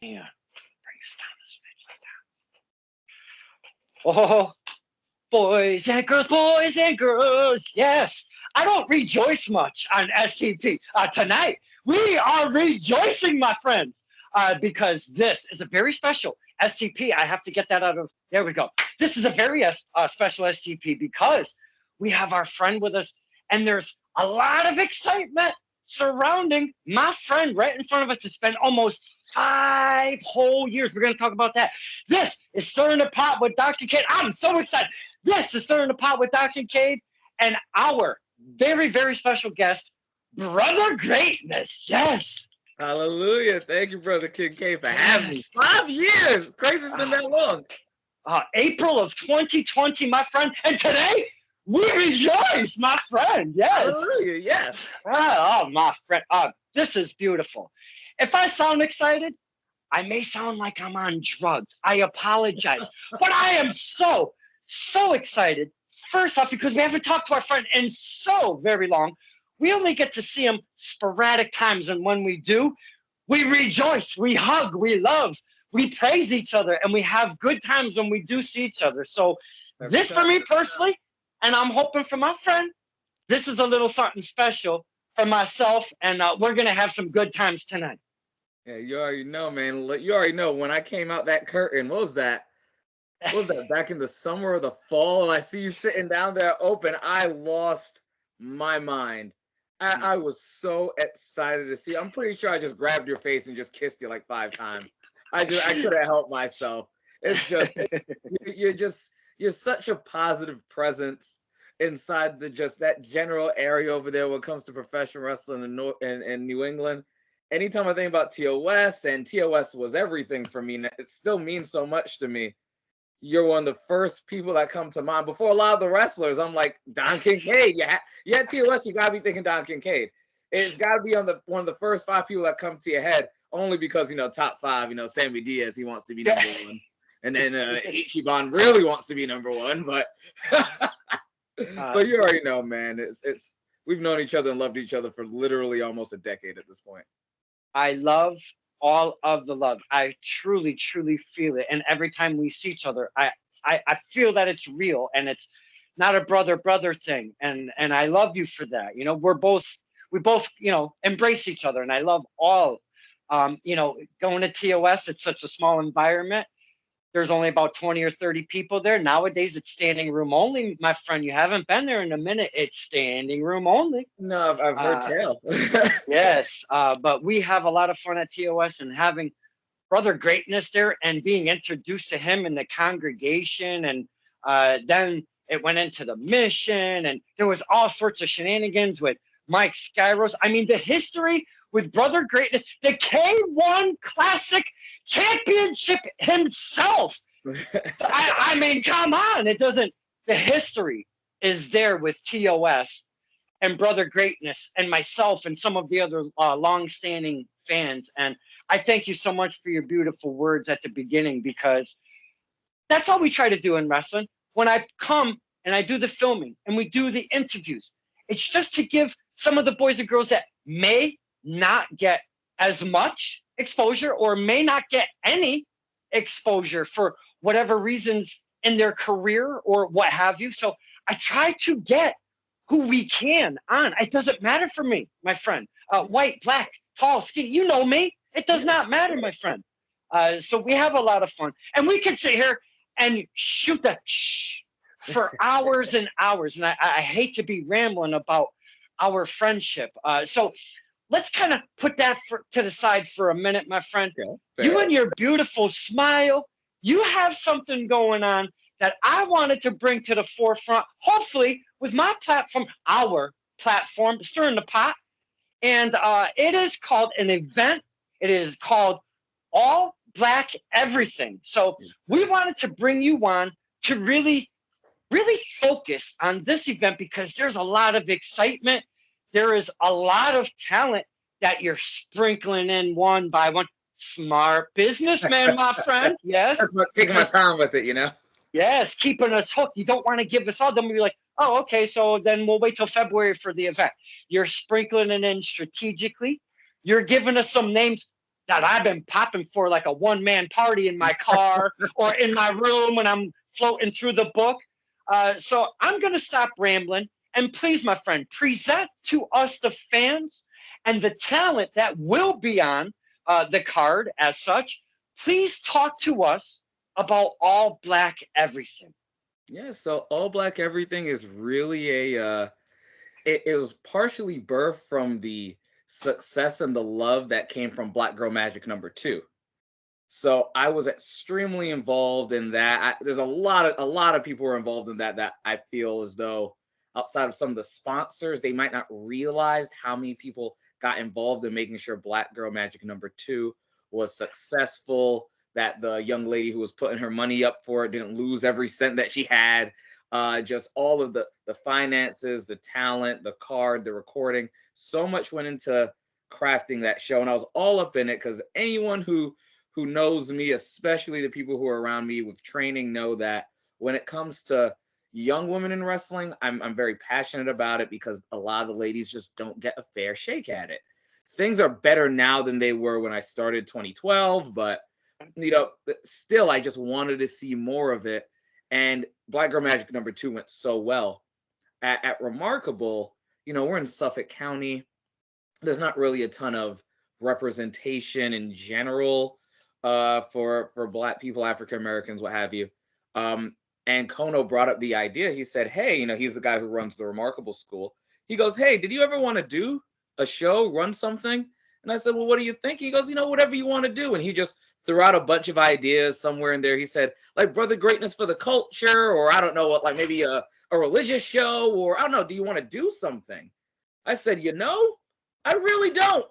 Yeah, bring us down this bitch like that. Oh, boys and girls, yes. I don't rejoice much on STP. Tonight, we are rejoicing, my friends, because this is a very special STP. I have to get that out of, there we go. This is a very special STP because we have our friend with us, and there's a lot of excitement surrounding my friend right in front of us. It's been almost 5 whole years. We're going to talk about that. This is Stirring the Pot with Dr. Kid. I'm so excited. This is Stirring the Pot with Dr. Cade and our very, very special guest, Brother Greatness. Yes. Hallelujah. Thank you, Brother Kincaid, for having me. 5 years. Crazy it's been that long. April of 2020, my friend. And today, we rejoice, my friend. Yes. Hallelujah. Yes. Oh, my friend. This is beautiful. If I sound excited, I may sound like I'm on drugs. I apologize. But I am so excited. First off, because we haven't talked to our friend in so very long. We only get to see him sporadic times. And when we do, we rejoice, we hug, we love, we praise each other, and we have good times when we do see each other. So, Every this for time. me personally, and I'm hoping for my friend, this is a little something special for myself. And we're going to have some good times tonight. Yeah, you already know, man. You already know when I came out that curtain, what was that? What was that, back in the summer or the fall? And I see you sitting down there open. I lost my mind. I was so excited to see. I'm pretty sure I just grabbed your face and just kissed you like 5 times. I couldn't help myself. It's just you're such a positive presence inside the just that general area over there when it comes to professional wrestling in New England. Anytime I think about TOS, and TOS was everything for me, and it still means so much to me. You're one of the first people that come to mind. Before a lot of the wrestlers, I'm like, Don Kincaid. You had TOS, you gotta be thinking Don Kincaid. It's gotta be on the one of the first 5 people that come to your head, only because top five, Sammy Diaz, he wants to be number one. And then Ichiban really wants to be number one, but but you already know, man. It's we've known each other and loved each other for literally almost a decade at this point. I love all of the love. I truly, truly feel it. And every time we see each other, I feel that it's real and it's not a brother thing. And I love you for that. We both, embrace each other. And I love all, going to TOS, it's such a small environment. There's only about 20 or 30 people there. Nowadays, it's standing room only, my friend. You haven't been there in a minute. It's standing room only. No, I've heard Uh, tell. yes, but we have a lot of fun at TOS and having Brother Greatness there and being introduced to him in the congregation. And then it went into the mission, and there was all sorts of shenanigans with Mike Skyros. I mean, the history with Brother Greatness, the K1 Classic Championship himself. I mean, come on. It doesn't, the history is there with TOS and Brother Greatness and myself and some of the other long-standing fans. And I thank you so much for your beautiful words at the beginning, because that's all we try to do in wrestling. When I come and I do the filming and we do the interviews, it's just to give some of the boys and girls that may not get as much exposure or may not get any exposure for whatever reasons in their career or what have you. So I try to get who we can on. It doesn't matter for me, my friend. White, black, tall, skinny. You know me. It does not matter, my friend. So we have a lot of fun, and we can sit here and shoot the shh for hours and hours. And I hate to be rambling about our friendship. So let's kind of put that to the side for a minute, my friend. Yeah, You fair. and your beautiful smile, you have something going on that I wanted to bring to the forefront, hopefully with my platform, our platform, Stirring the Pot. And it is called an event. It is called All Black Everything. So we wanted to bring you on to really focus on this event, because there's a lot of excitement. There is a lot of talent that you're sprinkling in one by one. Smart businessman, my friend. Yes. Taking my Because time with it. yes, keeping us hooked. You don't want to give us all. Then we'll be like, oh, okay, so then we'll wait till February for the event. You're sprinkling it in strategically. You're giving us some names that I've been popping for like a one-man party in my car or in my room when I'm floating through the book. So I'm going to stop rambling. And please, my friend, present to us, the fans, and the talent that will be on the card as such. Please talk to us about All Black Everything. Yeah, so All Black Everything is really it was partially birthed from the success and the love that came from Black Girl Magic #2. So I was extremely involved in that. There's a lot of people who are involved in that I feel as though outside of some of the sponsors, they might not realize how many people got involved in making sure Black Girl Magic #2 was successful, that the young lady who was putting her money up for it didn't lose every cent that she had. Just all of the finances, the talent, the card, the recording, so much went into crafting that show, and I was all up in it because anyone who knows me, especially the people who are around me with training, know that when it comes to young women in wrestling, I'm very passionate about it because a lot of the ladies just don't get a fair shake at it. Things are better now than they were when I started 2012, but still, I just wanted to see more of it. And Black Girl Magic #2 went so well. At Remarkable, we're in Suffolk County. There's not really a ton of representation in general for Black people, African Americans, what have you. And Kono brought up the idea. He said, hey, he's the guy who runs the Remarkable School. He goes, hey, did you ever want to do a show, run something? And I said, well, what do you think? He goes, whatever you want to do. And he just threw out a bunch of ideas somewhere in there. He said, like Brother Greatness for the Culture, or I don't know what, like maybe a religious show, or I don't know, do you want to do something? I said, I really don't.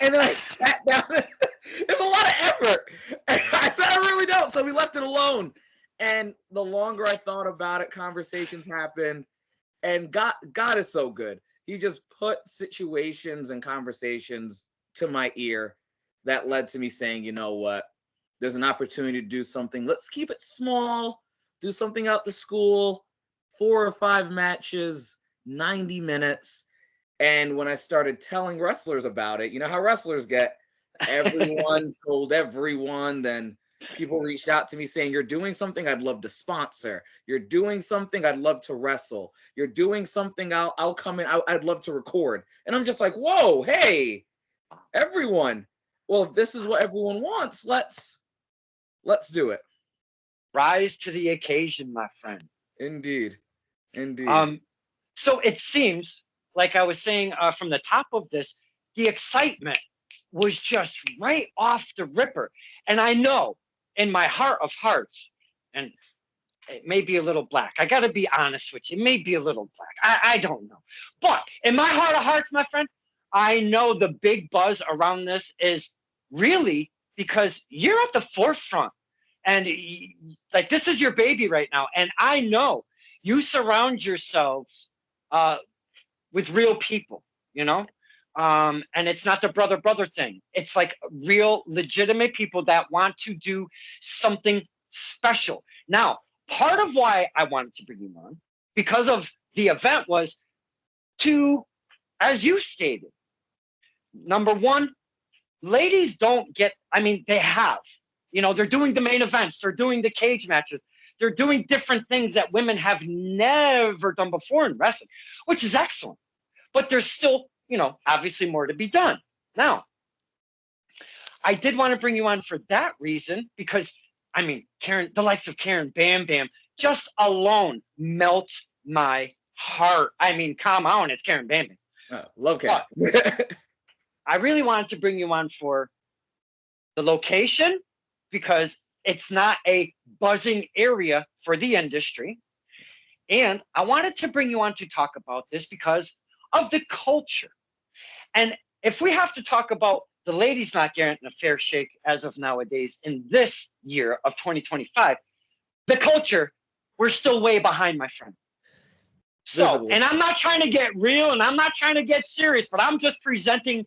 And then I sat down. It's a lot of effort. And I said, I really don't. So we left it alone. And the longer I thought about it, conversations happened. And God is so good. He just put situations and conversations to my ear that led to me saying, you know what? There's an opportunity to do something. Let's keep it small. Do something out the school. 4 or 5 matches, 90 minutes. And when I started telling wrestlers about it, you know how wrestlers get, everyone told everyone. Then people reached out to me saying, you're doing something I'd love to sponsor. You're doing something I'd love to wrestle. You're doing something I'll come in. I'd love to record. And I'm just like, whoa, hey, everyone. Well, if this is what everyone wants, let's do it. Rise to the occasion, my friend. Indeed. So it seems, like I was saying from the top of this, the excitement was just right off the ripper. And I know in my heart of hearts, and it may be a little black. I got to be honest with you. It may be a little black. I don't know. But in my heart of hearts, my friend, I know the big buzz around this is really because you're at the forefront. And like, this is your baby right now. And I know you surround yourselves with real people, and it's not the brother thing. It's like real legitimate people that want to do something special. Now, part of why I wanted to bring you on, because of the event, was to, as you stated, number one, ladies don't get, they have, they're doing the main events, they're doing the cage matches, they're doing different things that women have never done before in wrestling, which is excellent. But there's still, obviously more to be done. Now, I did want to bring you on for that reason because, Karen, the likes of Karen Bam Bam, just alone melt my heart. Come on, it's Karen Bam Bam. Love Karen. I really wanted to bring you on for the location because it's not a buzzing area for the industry. And I wanted to bring you on to talk about this because of the culture. And if we have to talk about the ladies not getting a fair shake as of nowadays in this year of 2025, the culture, we're still way behind, my friend. So, and I'm not trying to get real and I'm not trying to get serious, but I'm just presenting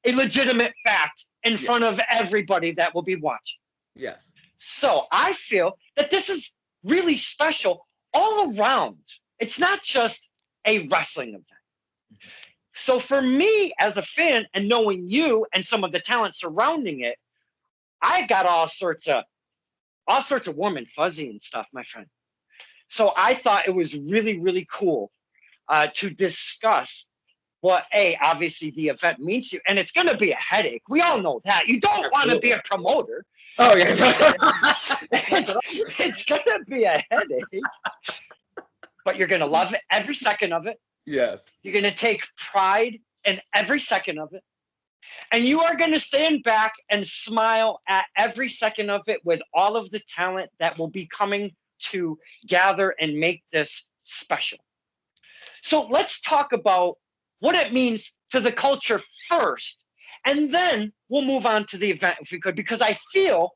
a legitimate fact in front of everybody that will be watching. Yes. So I feel that this is really special all around. It's not just a wrestling event. So for me as a fan and knowing you and some of the talent surrounding it, I got all sorts of warm and fuzzy and stuff, my friend. So I thought it was really, really cool to discuss what obviously the event means to you, and it's going to be a headache. We all know that. You don't want to be a promoter. Oh yeah. It's going to be a headache, but you're going to love it every second of it. Yes. You're going to take pride in every second of it. And you are going to stand back and smile at every second of it with all of the talent that will be coming to gather and make this special. So let's talk about what it means to the culture first, and then we'll move on to the event if we could, because I feel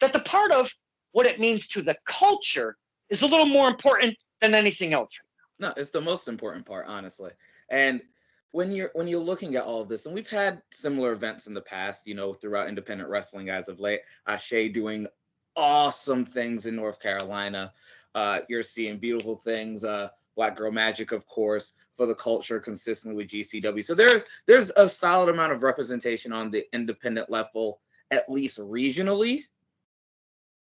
that the part of what it means to the culture is a little more important than anything else. No, it's the most important part, honestly. And when you're looking at all of this, and we've had similar events in the past, you know, throughout independent wrestling as of late. Ashe doing awesome things in North Carolina. You're seeing beautiful things. Black Girl Magic, of course, for the culture consistently with GCW. So there's a solid amount of representation on the independent level, at least regionally.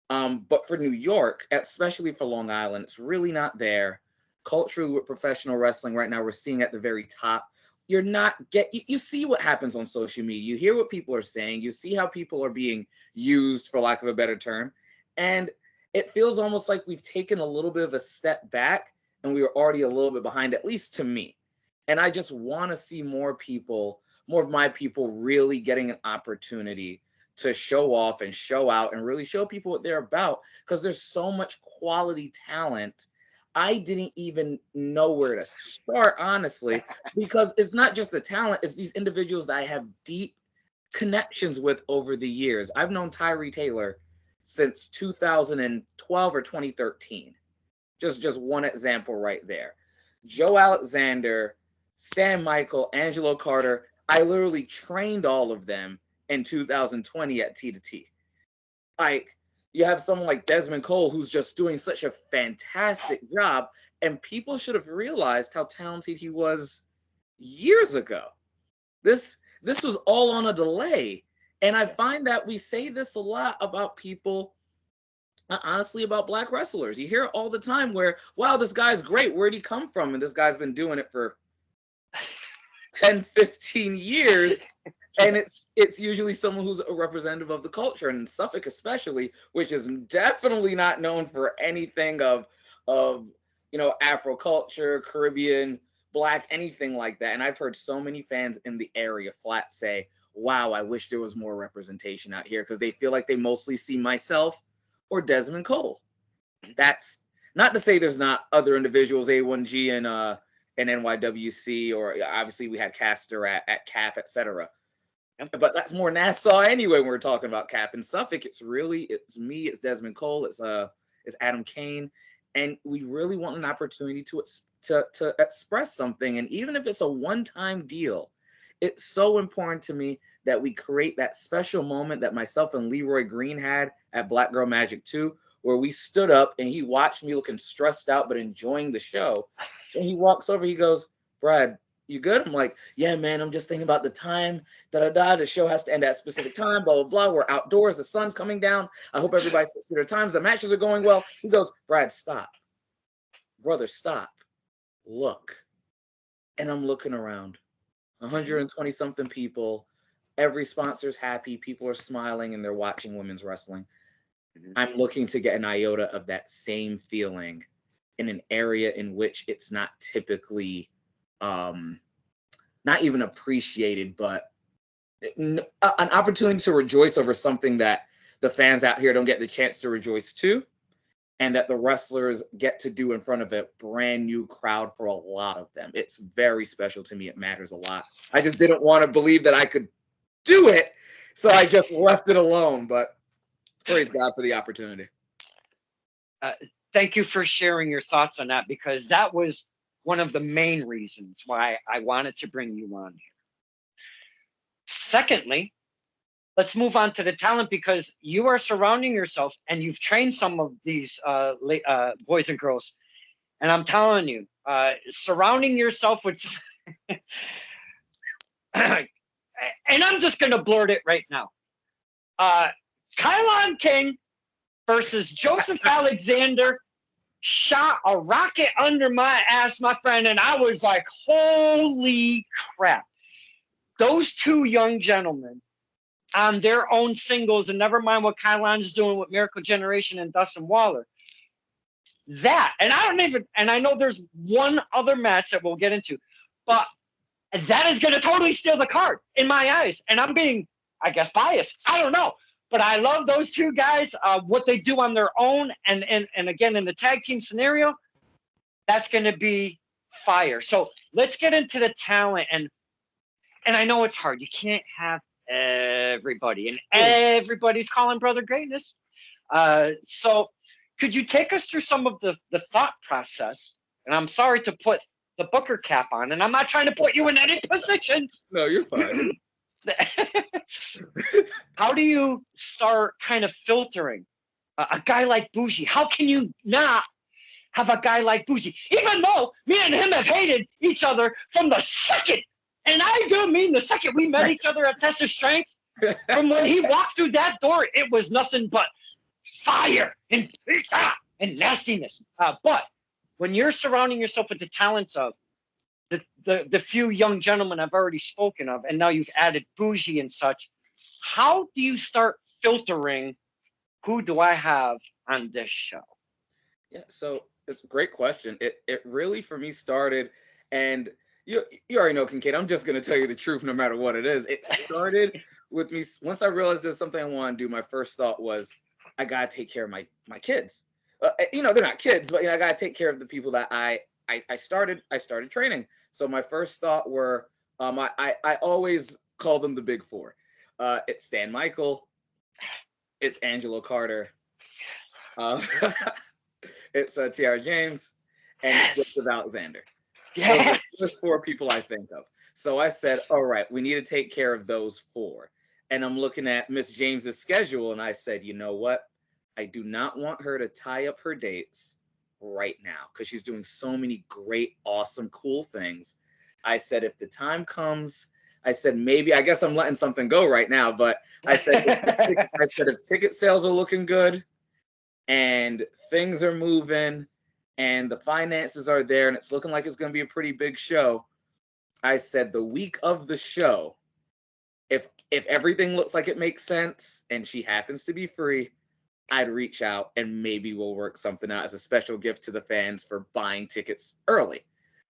But for New York, especially for Long Island, it's really not there. Culturally, with professional wrestling right now, we're seeing at the very top. You're not you see what happens on social media. You hear what people are saying. You see how people are being used, for lack of a better term. And it feels almost like we've taken a little bit of a step back and we were already a little bit behind, at least to me. And I just want to see more of my people really getting an opportunity to show off and show out and really show people what they're about, because there's so much quality talent. I didn't even know where to start, honestly, because it's not just the talent, it's these individuals that I have deep connections with over the years. I've known Tyree Taylor since 2012 or 2013. Just one example right there. Joe Alexander, Stan Michael, Angelo Carter, I literally trained all of them in 2020 at T2T. Like, you have someone like Desmond Cole who's just doing such a fantastic job, and people should have realized how talented he was years ago. This was all on a delay. And I find that we say this a lot about people, honestly, about Black wrestlers. You hear it all the time where, wow, this guy's great. Where'd he come from? And this guy's been doing it for 10, 15 years. And it's usually someone who's a representative of the culture, and Suffolk especially, which is definitely not known for anything of Afro culture, Caribbean, Black, anything like that. And I've heard so many fans in the area flat say, wow, I wish there was more representation out here, because they feel like they mostly see myself or Desmond Cole. That's not to say there's not other individuals, A1G and NYWC, or obviously we had Caster at CAP, etc. But that's more Nassau anyway when we're talking about CAP. In Suffolk, it's me, it's Desmond Cole, it's Adam Kane, and we really want an opportunity to express something. And even if it's a one-time deal, it's so important to me that we create that special moment that myself and Leroy Green had at Black Girl Magic 2, where we stood up and he watched me looking stressed out but enjoying the show. And he walks over, he goes, Brad, you good? I'm like, yeah, man, I'm just thinking about the time, the show has to end at a specific time, blah, blah, blah. We're outdoors, the sun's coming down. I hope everybody sticks to their times. The matches are going well. He goes, Brad, stop. Brother, stop. Look. And I'm looking around. 120 something people. Every sponsor's happy. People are smiling and they're watching women's wrestling. I'm looking to get an iota of that same feeling in an area in which it's not typically not even appreciated, but an opportunity to rejoice over something that the fans out here don't get the chance to rejoice to, and that the wrestlers get to do in front of a brand new crowd for a lot of them. It's very special to me. It matters a lot. I just didn't want to believe that I could do it, so I just left it alone, but praise God for the opportunity. Thank you for sharing your thoughts on that, because that was one of the main reasons why I wanted to bring you on here. Secondly, let's move on to the talent, because you are surrounding yourself and you've trained some of these boys and girls. And I'm telling you, surrounding yourself with And I'm just gonna blurt it right now. Uh, Kylon King versus Joseph Alexander shot a rocket under my ass, my friend, and I was like, holy crap. Those two young gentlemen on their own singles, and never mind what Kylon's doing with Miracle Generation and Dustin Waller. That, and I don't even, and I know there's one other match that we'll get into, but that is going to totally steal the card in my eyes. And I'm being, I guess, biased. I don't know. But I love those two guys, what they do on their own. And again, in the tag team scenario, that's going to be fire. So let's get into the talent. And I know it's hard. You can't have everybody. And everybody's calling Brother Greatness. So could you take us through some of the thought process? And I'm sorry to put the Booker cap on, and I'm not trying to put you in any positions. No, you're fine. How do you start kind of filtering a guy like Bougie? How can you not have a guy like Bougie? Even though me and him have hated each other from the second, and I do mean the second we met each other at Test of Strength, from when he walked through that door, it was nothing but fire and nastiness. But when you're surrounding yourself with the talents of the few young gentlemen I've already spoken of, and now you've added Bougie and such, how do you start filtering who do I have on this show? Yeah, so it's a great question. It really for me started, and you already know, Kincaid, I'm just gonna tell you the truth no matter what it is. It started with me once I realized there's something I want to do. My first thought was I gotta take care of my kids. They're not kids, but I gotta take care of the people that I started training. So my first thought were I always call them the big four. It's Stan Michael, it's Angelo Carter, it's T.R. James, and it's Joseph Alexander. Yeah. Those four people I think of. So I said, all right, we need to take care of those four. And I'm looking at Miss James's schedule, and I said, you know what? I do not want her to tie up her dates right now because she's doing so many great, awesome, cool things. I said, if the time comes, I said, maybe, I guess I'm letting something go right now, but I said, if ticket sales are looking good and things are moving and the finances are there and it's looking like it's going to be a pretty big show, I said the week of the show, if everything looks like it makes sense and she happens to be free, I'd reach out and maybe we'll work something out as a special gift to the fans for buying tickets early.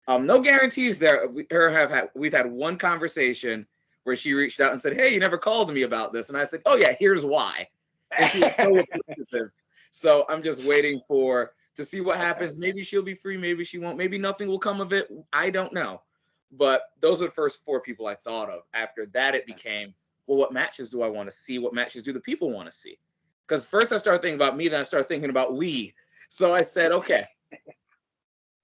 No guarantees there. We've had one conversation where she reached out and said, hey, you never called me about this. And I said, oh yeah, here's why. And she was so appreciative. So I'm just waiting to see what happens. Maybe she'll be free, maybe she won't. Maybe nothing will come of it. I don't know. But those are the first four people I thought of. After that, it became, well, what matches do I want to see? What matches do the people want to see? Because first I started thinking about me, then I started thinking about we. So I said, okay,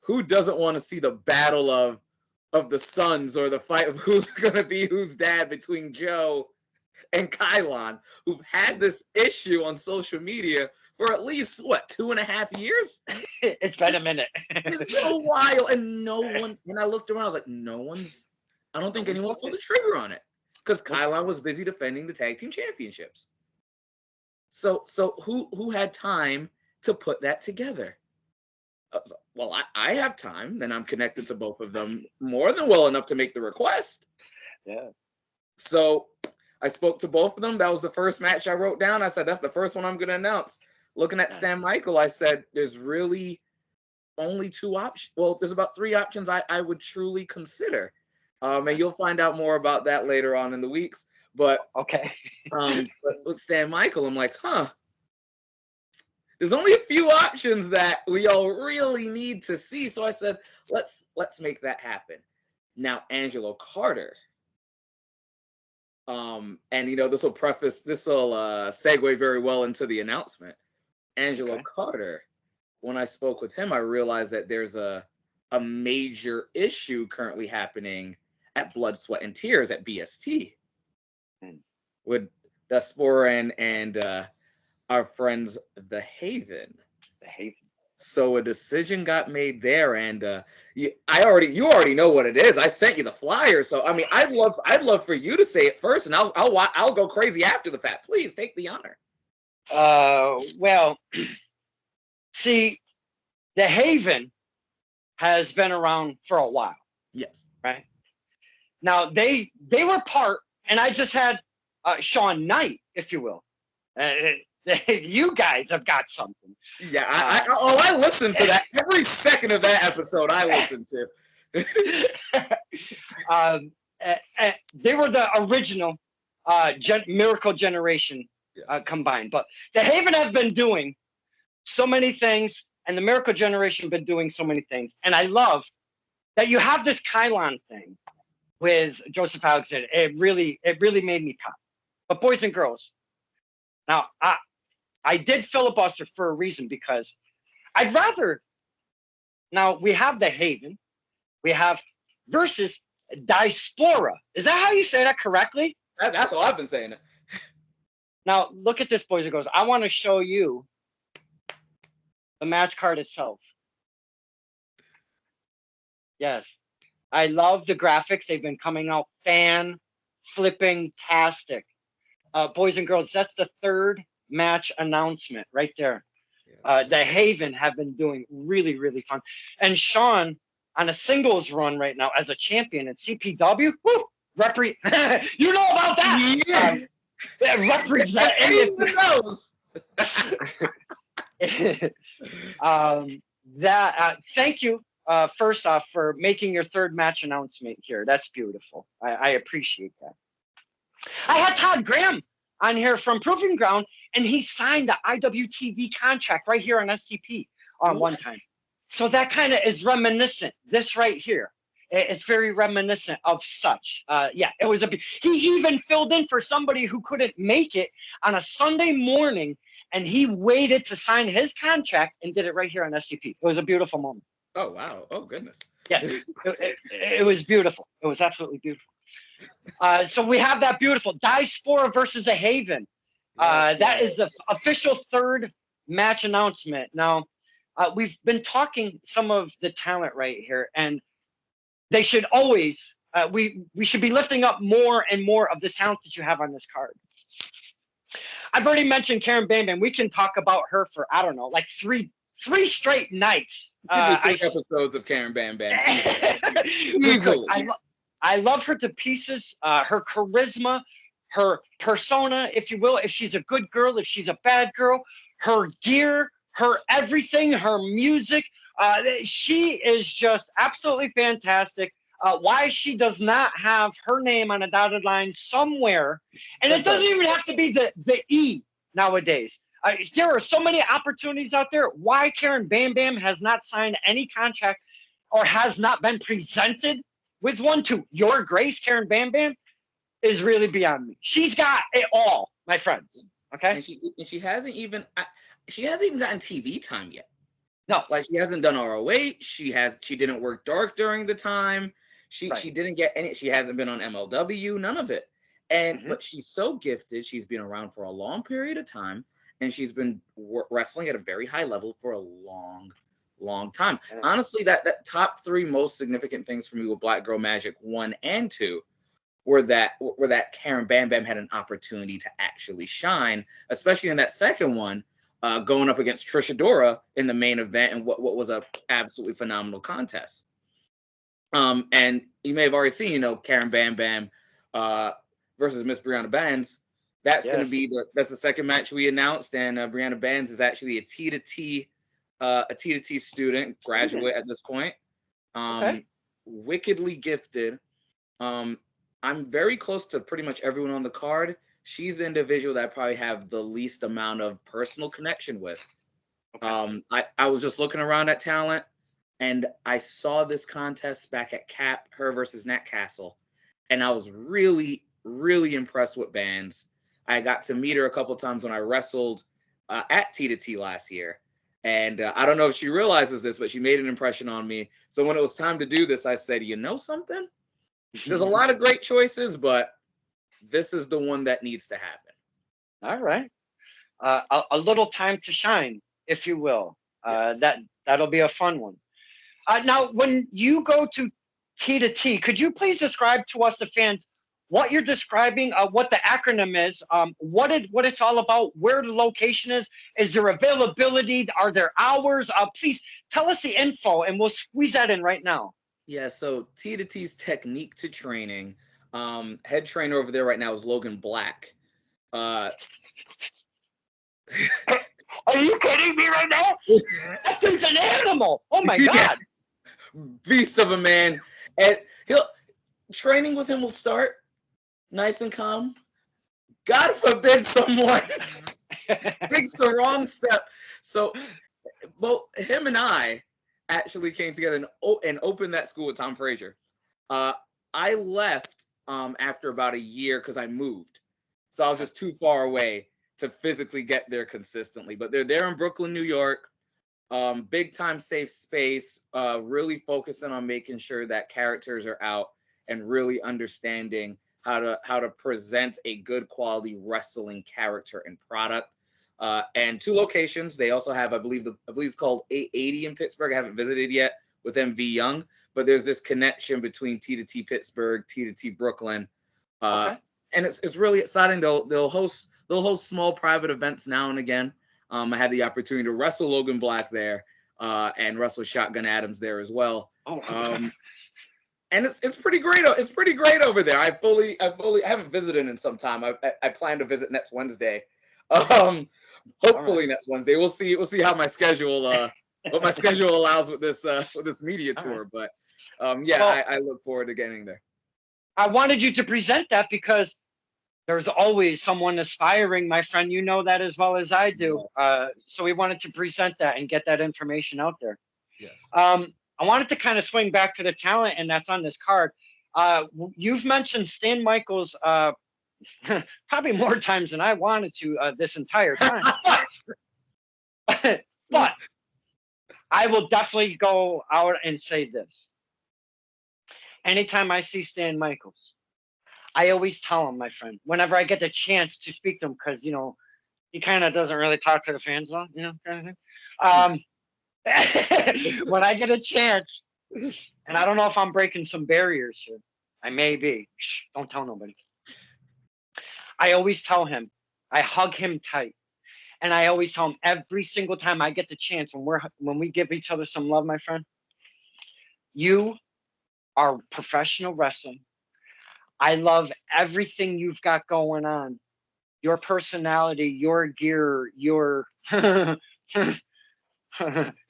who doesn't want to see the battle of the sons or the fight of who's going to be whose dad between Joe and Kylon, who've had this issue on social media for at least, 2.5 years? It's been a minute. It's been a while, and no one, and I looked around, I was like, I don't think anyone's pulled the trigger on it. Because Kylon was busy defending the tag team championships. So who had time to put that together? Well, I have time. Then I'm connected to both of them more than well enough to make the request. Yeah. So I spoke to both of them. That was the first match I wrote down. I said, that's the first one I'm going to announce. Looking at Stan Michael, I said, there's really only 2 options. Well, there's about 3 options I would truly consider. And you'll find out more about that later on in the weeks. But okay. With Stan Michael, I'm like, there's only a few options that we all really need to see. So I said, let's make that happen. Now, Angelo Carter. And this will segue very well into the announcement. Angelo Carter, when I spoke with him, I realized that there's a major issue currently happening at Blood, Sweat, and Tears at BST with Diaspora and our friends, The Haven. The Haven. So a decision got made there, and you already know what it is. I sent you the flyer, so I mean, I'd love for you to say it first, and I'll go crazy after the fact. Please take the honor. Well, see, the Haven has been around for a while, Yes. right? Now they were part, and I just had Sean Knight, if you will. You guys have got something. Yeah, I listened to that every second of that episode. I listened to. They were the original Miracle Generation Yes. combined, but the Haven have been doing so many things, and the Miracle Generation been doing so many things, and I love that you have this Kylon thing with Joseph Alexander. It really made me pop. But boys and girls, now I did filibuster for a reason, because I'd rather, now we have the Haven, we have versus Diaspora. Is that how you say that correctly? That's all I've been saying. Now look at this, boys and girls. I want to show you the match card itself. Yes, I love the graphics. They've been coming out flipping-tastic. Boys and girls, that's the third match announcement right there. The Haven have been doing really fun. And Sean, on a singles run right now as a champion at CPW, woo, you know about that. Yeah. Representing. Thank you, first off, for making your third match announcement here. That's beautiful. I appreciate that. I had Todd Graham on here from Proving Ground, and he signed the IWTV contract right here on SCP on one time. So that kind of is reminiscent. This right here, it's very reminiscent of such. Yeah, it was he even filled in for somebody who couldn't make it on a Sunday morning, and he waited to sign his contract and did it right here on SCP. It was a beautiful moment. Oh, wow. Oh, goodness. Yeah, it was beautiful. It was absolutely beautiful. So we have that beautiful Diaspora versus the Haven. That is the official third match announcement. Now, we've been talking some of the talent right here, and they should always, we should be lifting up more and more of the talent that you have on this card. I've already mentioned Karen Bam Bam. We can talk about her for, I don't know, like three straight nights. Episodes of Karen Bam Bam. Easily. I love her to pieces. Her charisma, her persona, if you will, if she's a good girl, if she's a bad girl, her gear, her everything, her music. She is just absolutely fantastic. Why she does not have her name on a dotted line somewhere, and it doesn't even have to be the E nowadays. There are so many opportunities out there. Why Karen Bam Bam has not signed any contract or has not been presented with one to your grace, Karen Bam Bam, is really beyond me. She's got it all, my friends. Okay, and she hasn't even gotten TV time yet. No, like she hasn't done ROH. She didn't work dark during the time. She didn't get any. She hasn't been on MLW. None of it. And but she's so gifted. She's been around for a long period of time, and she's been wrestling at a very high level for a long time. Honestly, that top three most significant things for me with Black Girl Magic 1 and 2 were that Karen Bam Bam had an opportunity to actually shine, especially in that second one, going up against Trish Adora in the main event, and what was a absolutely phenomenal contest. And you may have already seen, Karen Bam Bam versus Miss Brianna Bands. That's going to be that's the second match we announced, and Brianna Bands is actually a T2T student, graduate at this point. Wickedly gifted. I'm very close to pretty much everyone on the card. She's the individual that I probably have the least amount of personal connection with. I was just looking around at talent, and I saw this contest back at Cap, her versus Nat Castle, and I was really impressed with Bands. I got to meet her a couple times when I wrestled at T2T last year. And I don't know if she realizes this, but she made an impression on me. So when it was time to do this, I said, you know something? There's a lot of great choices, but this is the one that needs to happen. All right. A little time to shine, if you will. Yes. That'll be a fun one. Now, when you go to T, could you please describe to us, the fans, what you're describing, what the acronym is, what it's all about, where the location is there availability, are there hours? Please tell us the info, and we'll squeeze that in right now. Yeah, so T to T's technique to training. Head trainer over there right now is Logan Black. Uh, Are you kidding me right now? That dude's an animal. Oh my Yeah. God. Beast of a man. And he'll training with him will start nice and calm. God forbid someone takes the wrong step. So both him and I actually came together and opened that school with Tom Frazier. I left after about a year because I moved. So I was just too far away to physically get there consistently. But they're there in Brooklyn, New York. Big time safe space, really focusing on making sure that characters are out and really understanding how to present a good quality wrestling character and product. And 2 locations. They also have, I believe it's called 880 in Pittsburgh. I haven't visited yet with MV Young, but there's this connection between T to T Pittsburgh, T to T Brooklyn, Okay. and it's really exciting. They'll host small private events now and again. I had the opportunity to wrestle Logan Black there, and wrestle Shotgun Adams there as well. Oh. And it's pretty great. It's pretty great over there. I haven't visited in some time. I plan to visit next Wednesday. Hopefully next Wednesday. We'll see how my schedule what my schedule allows with this media tour. But yeah, I look forward to getting there. I wanted you to present that because there's always someone aspiring, my friend. You know that as well as I do. So we wanted to present that and get that information out there. Yes. I wanted to kind of swing back to the talent, and that's on this card. You've mentioned Stan Michaels probably more times than I wanted to this entire time. But I will definitely go out and say this. Anytime I see Stan Michaels, I always tell him, my friend, whenever I get the chance to speak to him, because, he kind of doesn't really talk to the fans, though, kind of thing. When I get a chance, and I don't know if I'm breaking some barriers here, I may be. Shh, don't tell nobody. I always tell him, I hug him tight. And I always tell him every single time I get the chance, when we give each other some love, my friend, you are professional wrestling. I love everything you've got going on. Your personality, your gear, your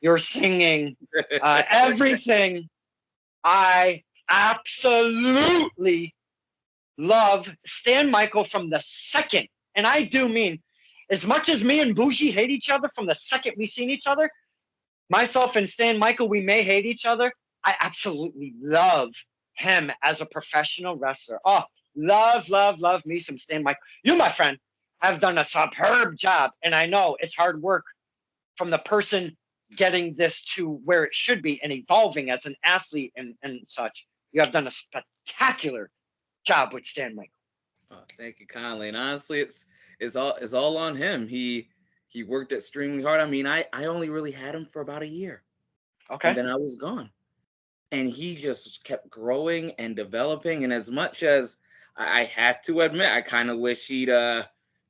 your singing, everything. I absolutely love Stan Michael from the second, and I do mean, as much as me and Bougie hate each other from the second we seen each other, myself and Stan Michael, we may hate each other. I absolutely love him as a professional wrestler. Oh, love me some Stan Michael. You, my friend, have done a superb job, and I know it's hard work from the person getting this to where it should be and evolving as an athlete and such. You have done a spectacular job with Stan Michael. Oh, thank you kindly. And honestly, it's all on him. He worked extremely hard. I mean, I only really had him for about a year. Okay. And then I was gone. And he just kept growing and developing. And as much as I have to admit, I kind of wish he'd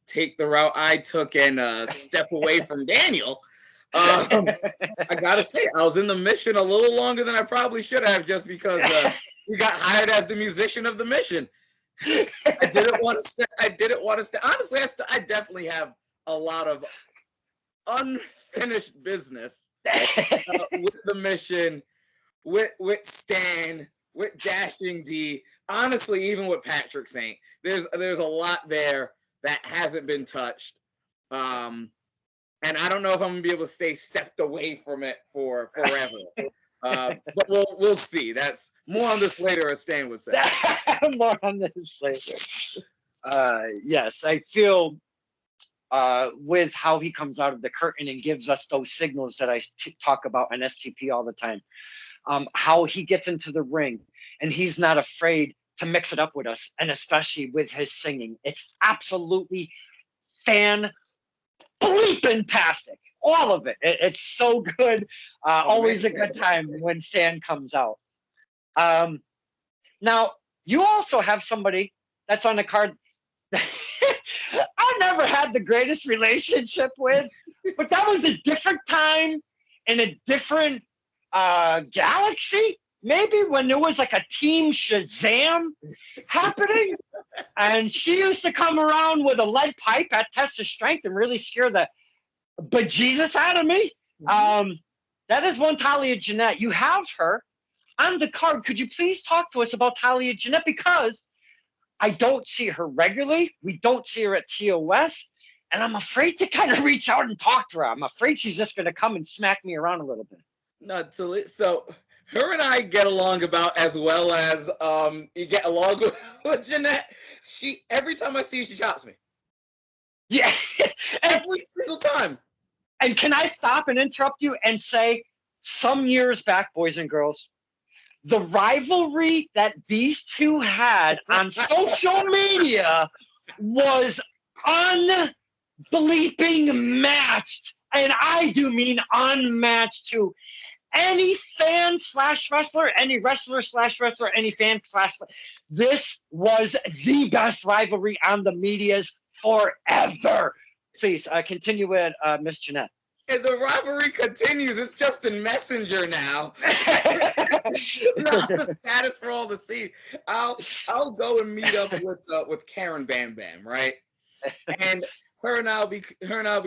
take the route I took and step away from Daniel. I gotta say, I was in the Mission a little longer than I probably should have, just because he got hired as the musician of the Mission. I didn't want to stay. Honestly, I definitely have a lot of unfinished business with the Mission, with Stan, with Dashing D. Honestly, even with Patrick Saint, there's a lot there that hasn't been touched. And I don't know if I'm gonna be able to stay stepped away from it for forever. But we'll see. That's more on this later, as Stan would say. More on this later. Yes, I feel with how he comes out of the curtain and gives us those signals that I talk about on STP all the time. How he gets into the ring and he's not afraid to mix it up with us, and especially with his singing. It's absolutely bleeping-tastic. All of it. It's so good. Always a Amazing. good time when Stan comes out. Now, you also have somebody that's on the card I never had the greatest relationship with, but that was a different time in a different galaxy. Maybe when there was like a Team Shazam happening, and she used to come around with a lead pipe at test of strength and really scare the bejesus out of me. That is one Talia Jeanette. You have her on the card. Could you please talk to us about Talia Jeanette? Because I don't see her regularly. We don't see her at TOS. And I'm afraid to kind of reach out and talk to her. I'm afraid she's just going to come and smack me around a little bit. No, so her and I get along about as well as you get along with Jeanette. Every time I see her, she chops me. Yeah. Every single time. And can I stop and interrupt you and say, some years back, boys and girls, the rivalry that these two had on social media was unbleeping matched. And I do mean unmatched to any fan slash wrestler, any wrestler slash wrestler, any fan slash. This was the best rivalry on the medias forever. Please continue with Miss Jeanette. And the rivalry continues. It's just in Messenger now. It's not the status for all to see. I'll go and meet up with Karen Bam Bam, right? And her and I'll be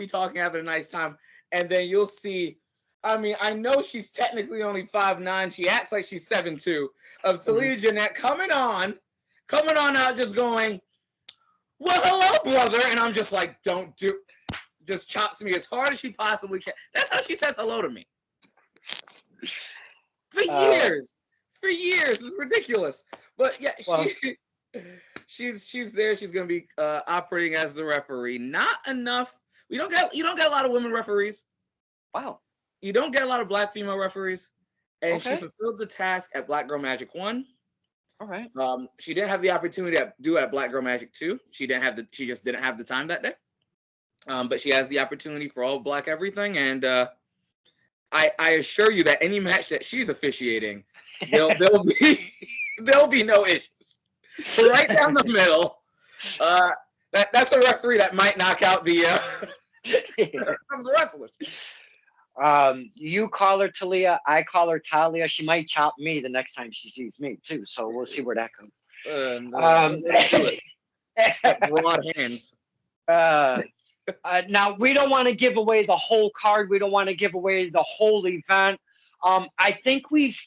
talking, having a nice time, and then you'll see. I mean, I know she's technically only 5'9". She acts like she's 7'2". Of Talia Jeanette coming on out, just going, "Well, hello, brother," and I'm just like, "Don't do." Just chops me as hard as she possibly can. That's how she says hello to me. For years. It's ridiculous. But yeah, she's there. She's gonna be operating as the referee. Not enough. You don't get a lot of women referees. Wow. You don't get a lot of black female referees. And Okay. she fulfilled the task at Black Girl Magic 1. All right. She didn't have the opportunity to do at Black Girl Magic 2. She just didn't have the time that day. But she has the opportunity for all black everything, and I assure you that any match that she's officiating, there'll be no issues. Right down the middle. That's a referee that might knock out the wrestlers. You call her Talia, I call her Talia. She might chop me the next time she sees me too. So we'll see where that comes. Broad hands. Now we don't want to give away the whole card. We don't want to give away the whole event. I think we've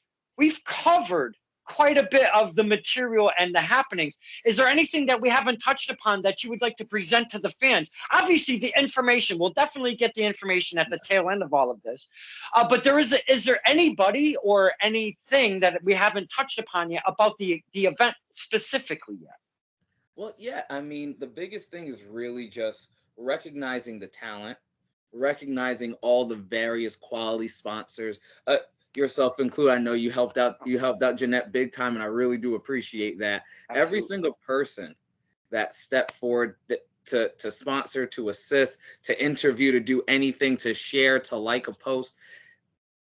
covered quite a bit of the material and the happenings. Is there anything that we haven't touched upon that you would like to present to the fans? Obviously, the information, we'll definitely get the information at the tail end of all of this. But is there anybody or anything that we haven't touched upon yet about the event specifically yet? Well, yeah, I mean, the biggest thing is really just recognizing the talent, recognizing all the various quality sponsors, yourself included. I know you helped out Jeanette big time, and I really do appreciate that. Absolutely. Every single person that stepped forward to sponsor, to assist, to interview, to do anything, to share, to like a post,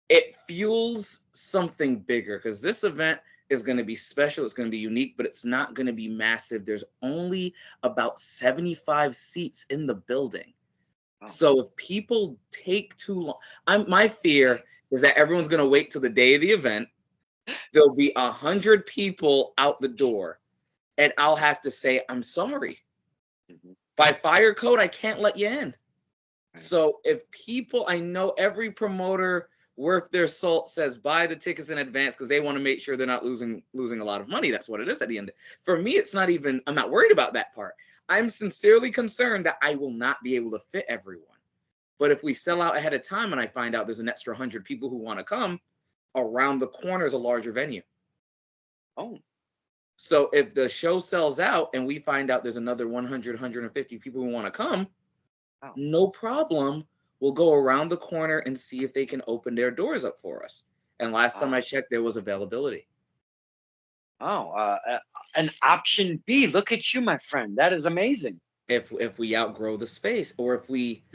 it fuels something bigger, because this event is going to be special. It's going to be unique, but it's not going to be massive. There's only about 75 seats in the building. Wow. So if people take too long, my fear is that everyone's going to wait till the day of the event. There'll be 100 people out the door, and I'll have to say, I'm sorry. Mm-hmm. By fire code, I can't let you in. Right. So if people, I know every promoter worth their salt says buy the tickets in advance because they want to make sure they're not losing a lot of money. That's what it is at the end. For me, it's not even, I'm not worried about that part. I'm sincerely concerned that I will not be able to fit everyone. But if we sell out ahead of time and I find out there's an extra 100 people who want to come, around the corner is a larger venue. Oh. So if the show sells out and we find out there's another 100, 150 people who want to come, wow, no problem. We'll go around the corner and see if they can open their doors up for us. And last time I checked, there was availability. Oh, an option B. Look at you, my friend. That is amazing. If we outgrow the space, or if we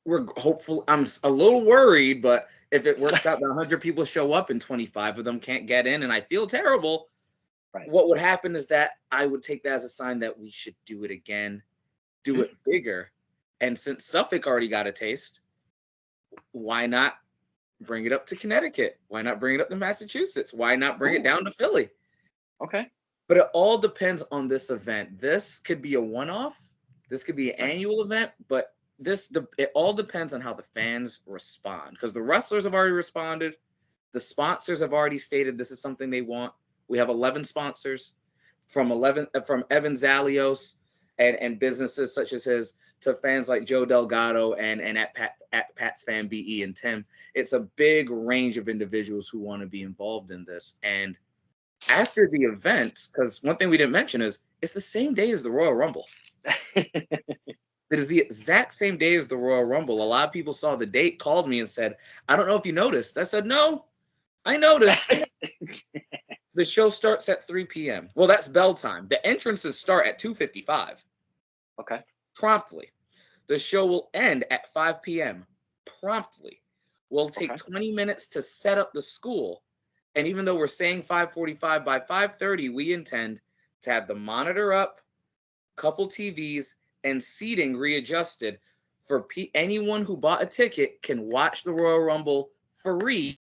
we're hopeful. A little worried, but if it works out that 100 people show up and 25 of them can't get in, and I feel terrible, Right. what would happen is that I would take that as a sign that we should do it again, do it bigger. And since Suffolk already got a taste, why not bring it up to Connecticut? Why not bring it up to Massachusetts? Why not bring it down to Philly? Okay. But it all depends on this event. This could be a one-off. This could be an annual event, but it all depends on how the fans respond, because the wrestlers have already responded. The sponsors have already stated this is something they want. We have 11 sponsors from Evan Zalios and businesses such as his to fans like Joe Delgado and at Pat's Fan BE and Tim. It's a big range of individuals who want to be involved in this. And after the event, because one thing we didn't mention is it's the same day as the Royal Rumble. It is the exact same day as the Royal Rumble. A lot of people saw the date, called me and said, I don't know if you noticed. I said, no, I noticed. The show starts at 3 p.m. Well, that's bell time. The entrances start at 2:55. Okay. Promptly. The show will end at 5 p.m. promptly. We'll take 20 minutes to set up the school. And even though we're saying 5:45, by 5:30, we intend to have the monitor up, couple TVs, and seating readjusted for anyone who bought a ticket can watch the Royal Rumble free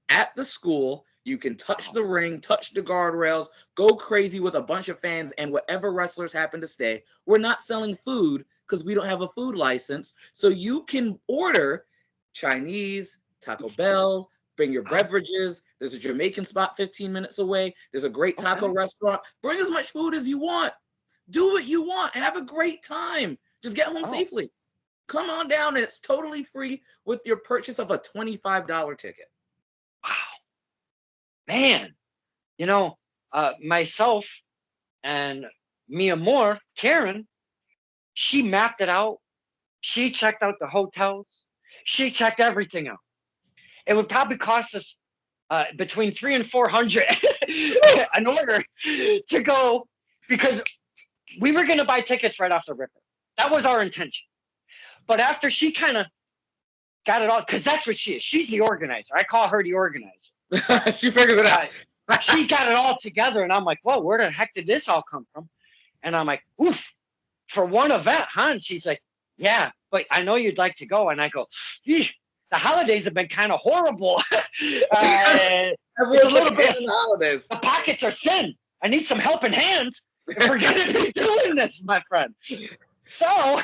at the school. You can touch the ring, touch the guardrails, go crazy with a bunch of fans and whatever wrestlers happen to stay. We're not selling food because we don't have a food license. So you can order Chinese, Taco Bell, bring your beverages. There's a Jamaican spot 15 minutes away. There's a great taco restaurant. Bring as much food as you want. Do what you want. Have a great time. Just get home safely. Come on down, and it's totally free with your purchase of a $25 ticket. Wow. Man, myself and Mia Moore, Karen, she mapped it out. She checked out the hotels. She checked everything out. It would probably cost us between $300 and $400 in order to go, because we were going to buy tickets right off the ripper. That was our intention. But after she kind of got it all, because that's what she is. She's the organizer. I call her the organizer. She figures it out. She got it all together, and I'm like, whoa, where the heck did this all come from? And I'm like, oof, for one event, huh? And she's like, yeah, but I know you'd like to go. And I go, the holidays have been kind of horrible. Everyone's a little bit in the holidays. The pockets are thin. I need some helping hands if we're going to be doing this, my friend. So,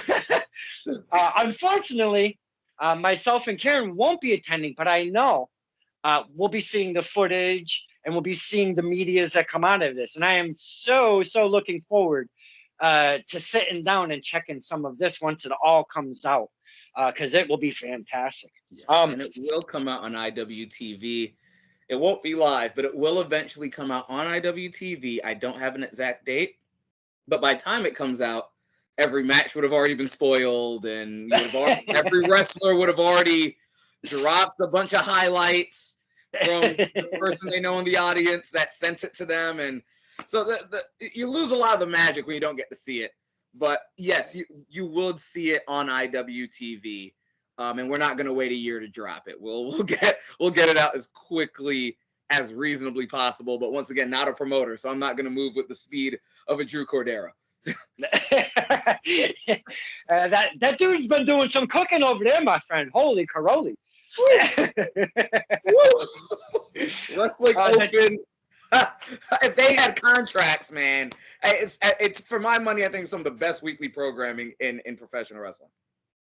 unfortunately, myself and Karen won't be attending, but I know we'll be seeing the footage and we'll be seeing the medias that come out of this. And I am so looking forward to sitting down and checking some of this once it all comes out, because it will be fantastic. And it will come out on IWTV. It won't be live, but it will eventually come out on IWTV. I don't have an exact date, but by the time it comes out, every match would have already been spoiled, and every wrestler would have already dropped a bunch of highlights from the person they know in the audience that sent it to them. And so you lose a lot of the magic when you don't get to see it. But yes, you would see it on IWTV. And we're not going to wait a year to drop it. We'll get it out as quickly as reasonably possible. But once again, not a promoter, so I'm not going to move with the speed of a Drew Cordero. That dude's been doing some cooking over there, my friend. Holy caroli. Wrestling Open. If they had contracts, man, it's for my money, I think some of the best weekly programming in professional wrestling.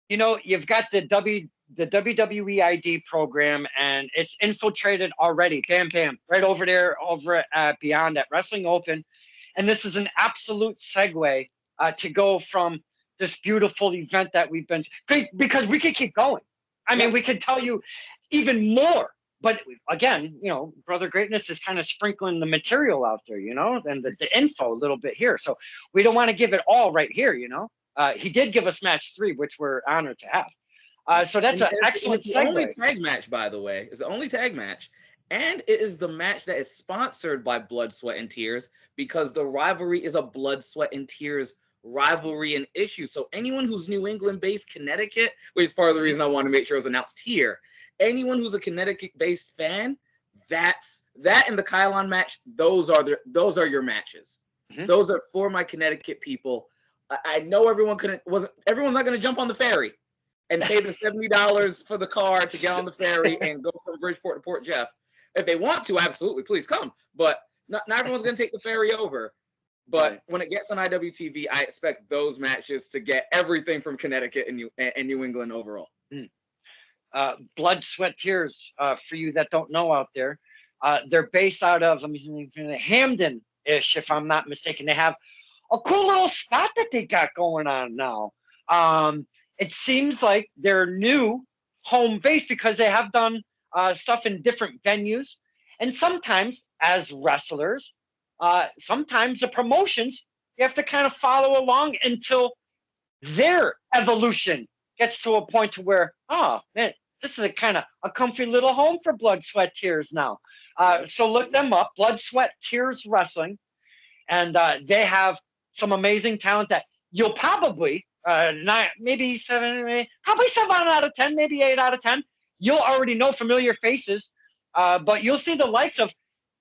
You've got the WWE ID program, and it's infiltrated already. Bam, bam, right over there, over at Beyond at Wrestling Open. And this is an absolute segue to go from this beautiful event that we've been, because we could keep going. I mean, we could tell you even more. But again, Brother Greatness is kind of sprinkling the material out there, and the info a little bit here. So we don't want to give it all right here, He did give us match 3, which we're honored to have. So that's an excellent segue. It's the only tag match, by the way. It's the only tag match. And it is the match that is sponsored by Blood, Sweat, and Tears, because the rivalry is a Blood, Sweat, and Tears rivalry and issues. So anyone who's New England-based, Connecticut, which is part of the reason I want to make sure it was announced here, anyone who's a Connecticut-based fan, that and the Kylon match, those are your matches. Mhm. Those are for my Connecticut people. I know everyone's not going to jump on the ferry and pay the $70 for the car to get on the ferry and go from Bridgeport to Port Jeff. If they want to, absolutely, please come. But not everyone's going to take the ferry over. But Right. when it gets on IWTV, I expect those matches to get everything from Connecticut and New England overall. Blood, Sweat, Tears, for you that don't know out there. They're based out of Hamden-ish, if I'm not mistaken. They have a cool little spot that they got going on now. It seems like they're new home base because they have done stuff in different venues. And sometimes, as wrestlers, sometimes the promotions, you have to kind of follow along until their evolution gets to a point to where, oh, man, this is a comfy little home for Blood, Sweat, Tears now. So look them up, Blood, Sweat, Tears Wrestling. And they have some amazing talent that you'll probably, maybe 7 out of 10, maybe 8 out of 10. You'll already know familiar faces, but you'll see the likes of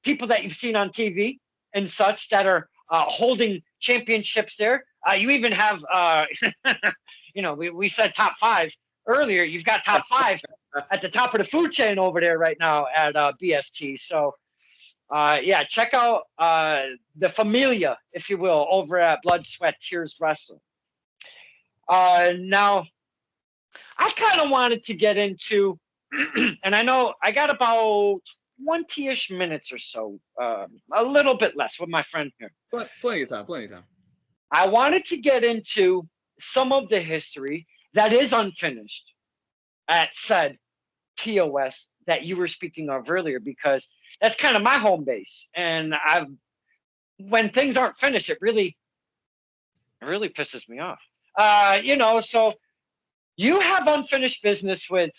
people that you've seen on TV and such that are holding championships there. You even have, we said top 5 earlier. You've got top 5 at the top of the food chain over there right now at BST. So, check out the Familia, if you will, over at Blood, Sweat, Tears Wrestling. Now, I kind of wanted to get into, and I know I got about 20-ish minutes or so, a little bit less with my friend here. Plenty of time. I wanted to get into some of the history that is unfinished at said TOS that you were speaking of earlier, because that's kind of my home base. And when things aren't finished, it really pisses me off. So you have unfinished business with,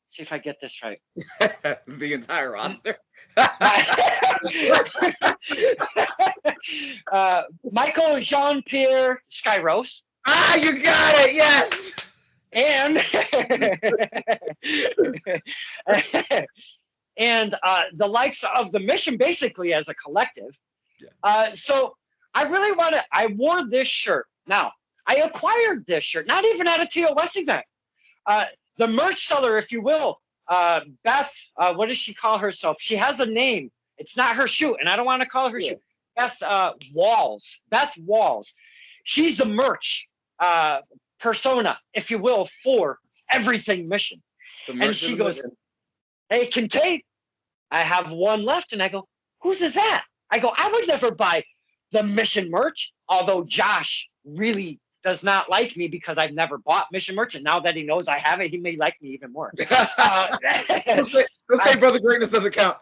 see if I get this right. The entire roster. Michael Jean-Pierre Skyros. Ah, you got it. Yes. And the likes of the Mission, basically as a collective. Yeah. So I wore this shirt. Now, I acquired this shirt, not even at a TOS event. The merch seller, if you will, Beth, what does she call herself? She has a name. It's not her shoe, and I don't want to call her shoe. Beth Walls. Beth Walls. She's the merch persona, if you will, for everything Mission. And she goes, "Hey, Kincaid, I have one left." And I go, "Whose is that?" I go, "I would never buy the Mission merch," although Josh really does not like me because I've never bought Mission merch. And now that he knows I have it, he may like me even more. Let's say Brother Greatness doesn't count.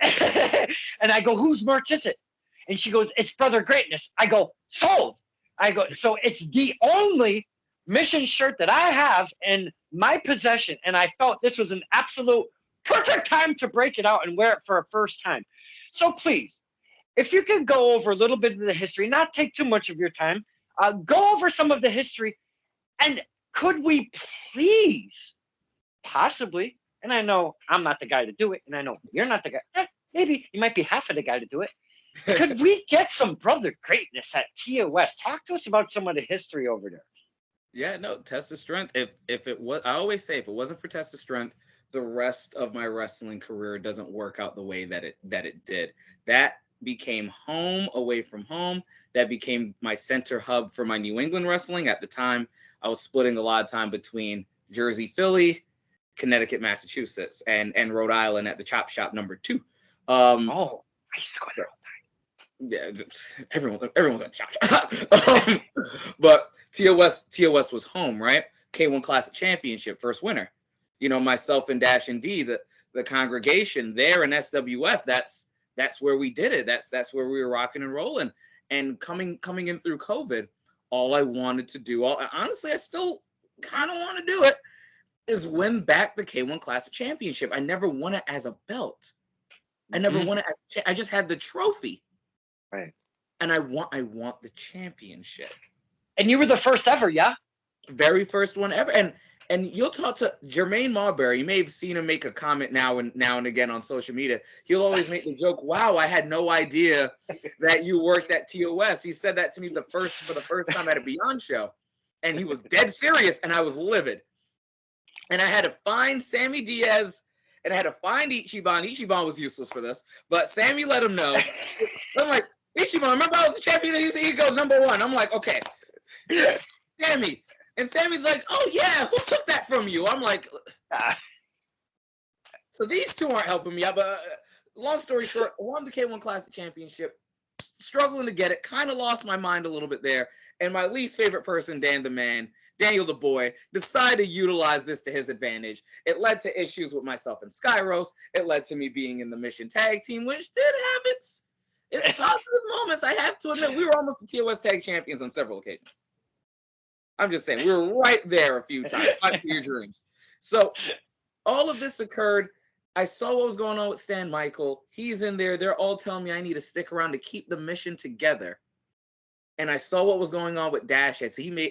And I go, "Whose merch is it?" And she goes, "It's Brother Greatness." I go, "Sold." I go, "So it's the only Mission shirt that I have in my possession." And I felt this was an absolute perfect time to break it out and wear it for a first time. So please, if you can go over a little bit of the history, not take too much of your time, go over some of the history. And could we please, possibly, and I know I'm not the guy to do it, and I know you're not the guy, maybe you might be half of the guy to do it. Could we get some Brother Greatness at TOS? Talk to us about some of the history over there. Yeah, no, Test of Strength. If it was, I always say, if it wasn't for Test of Strength, the rest of my wrestling career doesn't work out the way that it did. That became home away from home. That became my center hub for my New England wrestling. At the time, I was splitting a lot of time between Jersey, Philly, Connecticut, Massachusetts, and Rhode Island at the Chop Shop #2. I used to go there all yeah, everyone's at Chop Shop. But TOS was home, right? K1 Classic Championship, first winner. Myself and Dash and D, the congregation there in SWF, that's where we did it. That's where we were rocking and rolling. And coming in through COVID, all I wanted to do, honestly, I still kind of want to do it, is win back the K1 Classic Championship. I never won it as a belt. I never won it I just had the trophy. Right. And I want the championship. And you were the first ever, yeah? Very first one ever. And you'll talk to Jermaine Marbury. You may have seen him make a comment now and again on social media. He'll always make the joke, "Wow, I had no idea that you worked at TOS." He said that to me for the first time at a Beyond show, and he was dead serious, and I was livid. And I had to find Sammy Diaz, and I had to find Ichiban. Ichiban was useless for this, but Sammy let him know. I'm like, "Ichiban, remember I was the champion?" He goes, "#1." I'm like, "Okay, Sammy." And Sammy's like, "Oh yeah, who took that from you?" I'm like, so these two aren't helping me out. But long story short, I won the K1 Classic Championship, struggling to get it, kind of lost my mind a little bit there. And my least favorite person, Dan the Man, Daniel the Boy, decided to utilize this to his advantage. It led to issues with myself and Skyros. It led to me being in the Mission Tag Team, which did have its positive moments. I have to admit, we were almost the TOS Tag Champions on several occasions. I'm just saying, we were right there a few times. Fight for your dreams. So all of this occurred. I saw what was going on with Stan Michael. He's in there. They're all telling me I need to stick around to keep the mission together. And I saw what was going on with Dash. So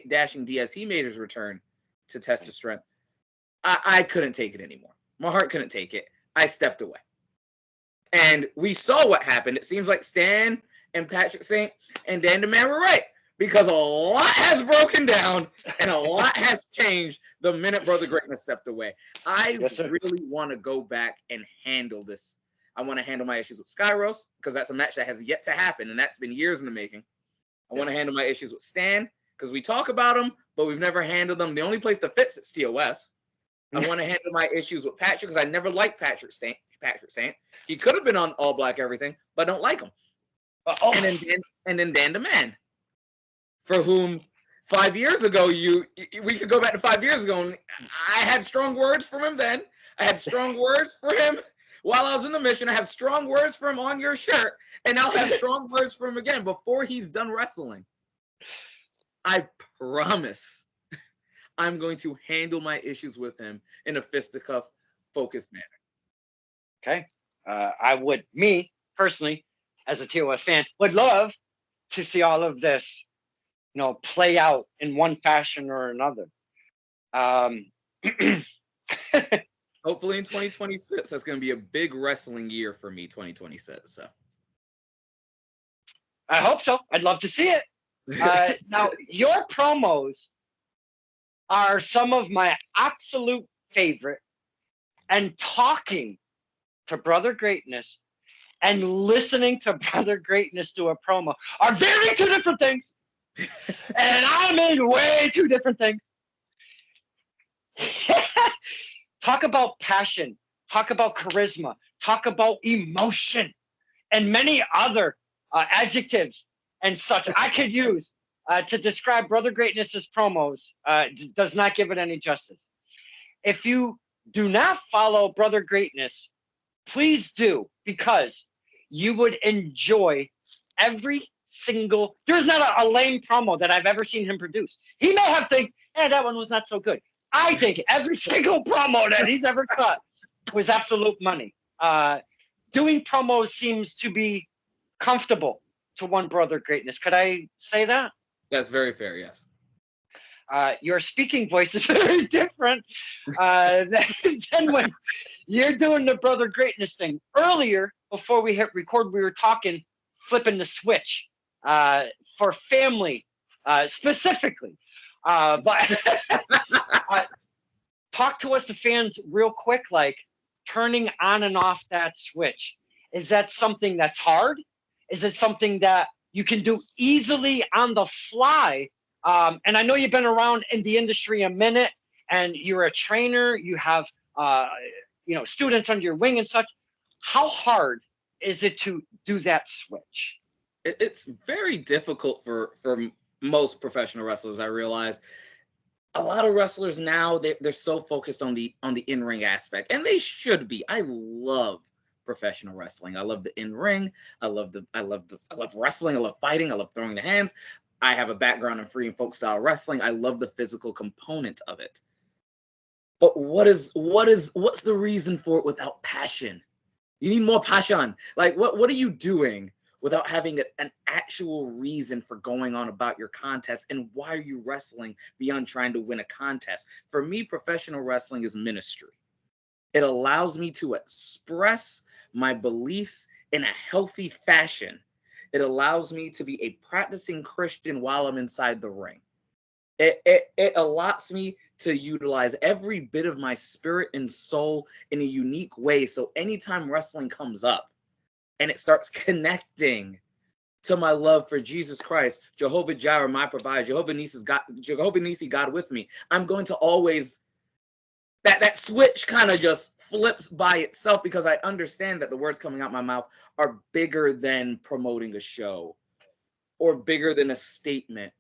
Dashing Diaz. He made his return to Test of Strength. I couldn't take it anymore. My heart couldn't take it. I stepped away. And we saw what happened. It seems like Stan and Patrick Saint and Dan the Man were right. Because a lot has broken down and a lot has changed the minute Brother Greatness stepped away. I really want to go back and handle this. I want to handle my issues with Skyros, because that's a match that has yet to happen, and that's been years in the making. I want to handle my issues with Stan, because we talk about them, but we've never handled them. The only place that fits is TOS. I want to handle my issues with Patrick, because I never liked Patrick Saint. He could have been on All Black Everything, but I don't like him. And then Dan the Man, for whom 5 years ago, we could go back to 5 years ago, and I had strong words from him then. I had strong words for him while I was in the mission. I have strong words for him on your shirt, and I'll have strong words for him again before he's done wrestling. I promise I'm going to handle my issues with him in a fisticuff focused manner. Okay. Me personally, as a TOS fan, would love to see all of this, play out in one fashion or another. Hopefully in 2026, that's going to be a big wrestling year for me, 2026. So I hope so. I'd love to see it. Now, your promos are some of my absolute favorite, and talking to Brother Greatness and listening to Brother Greatness do a promo are very two different things. And I mean way two different things. Talk about passion, talk about charisma, talk about emotion, and many other adjectives and such I could use to describe Brother Greatness's promos. Does not give it any justice. If you do not follow Brother Greatness, please do, because you would enjoy every single. There's not a lame promo that I've ever seen him produce. He may have think, that one was not so good. I think every single promo that he's ever cut was absolute money. Doing promos seems to be comfortable to one Brother Greatness. Could I say that? That's very fair, yes. Your speaking voice is very different than when you're doing the Brother Greatness thing. Earlier, before we hit record, we were talking flipping the switch for family specifically. But talk to us, the fans, real quick, like turning on and off that switch. Is that something that's hard? Is it something that you can do easily on the fly? And I know you've been around in the industry a minute, and you're a trainer. You have, students under your wing and such. How hard is it to do that switch? It's very difficult for most professional wrestlers. I realize a lot of wrestlers now, they're so focused on the in-ring aspect, and they should be. I love professional wrestling. I love the in-ring. I love wrestling. I love fighting. I love throwing the hands. I have a background in free and folk style wrestling. I love the physical component of it. But what's the reason for it without passion? You need more passion. Like what are you doing without having an actual reason for going on about your contest and why are you wrestling beyond trying to win a contest. For me, professional wrestling is ministry. It allows me to express my beliefs in a healthy fashion. It allows me to be a practicing Christian while I'm inside the ring. It allows me to utilize every bit of my spirit and soul in a unique way. So anytime wrestling comes up and it starts connecting to my love for Jesus Christ, Jehovah Jireh, my provider, Jehovah Nissi, God with me, I'm going to always, that switch kind of just flips by itself because I understand that the words coming out my mouth are bigger than promoting a show or bigger than a statement.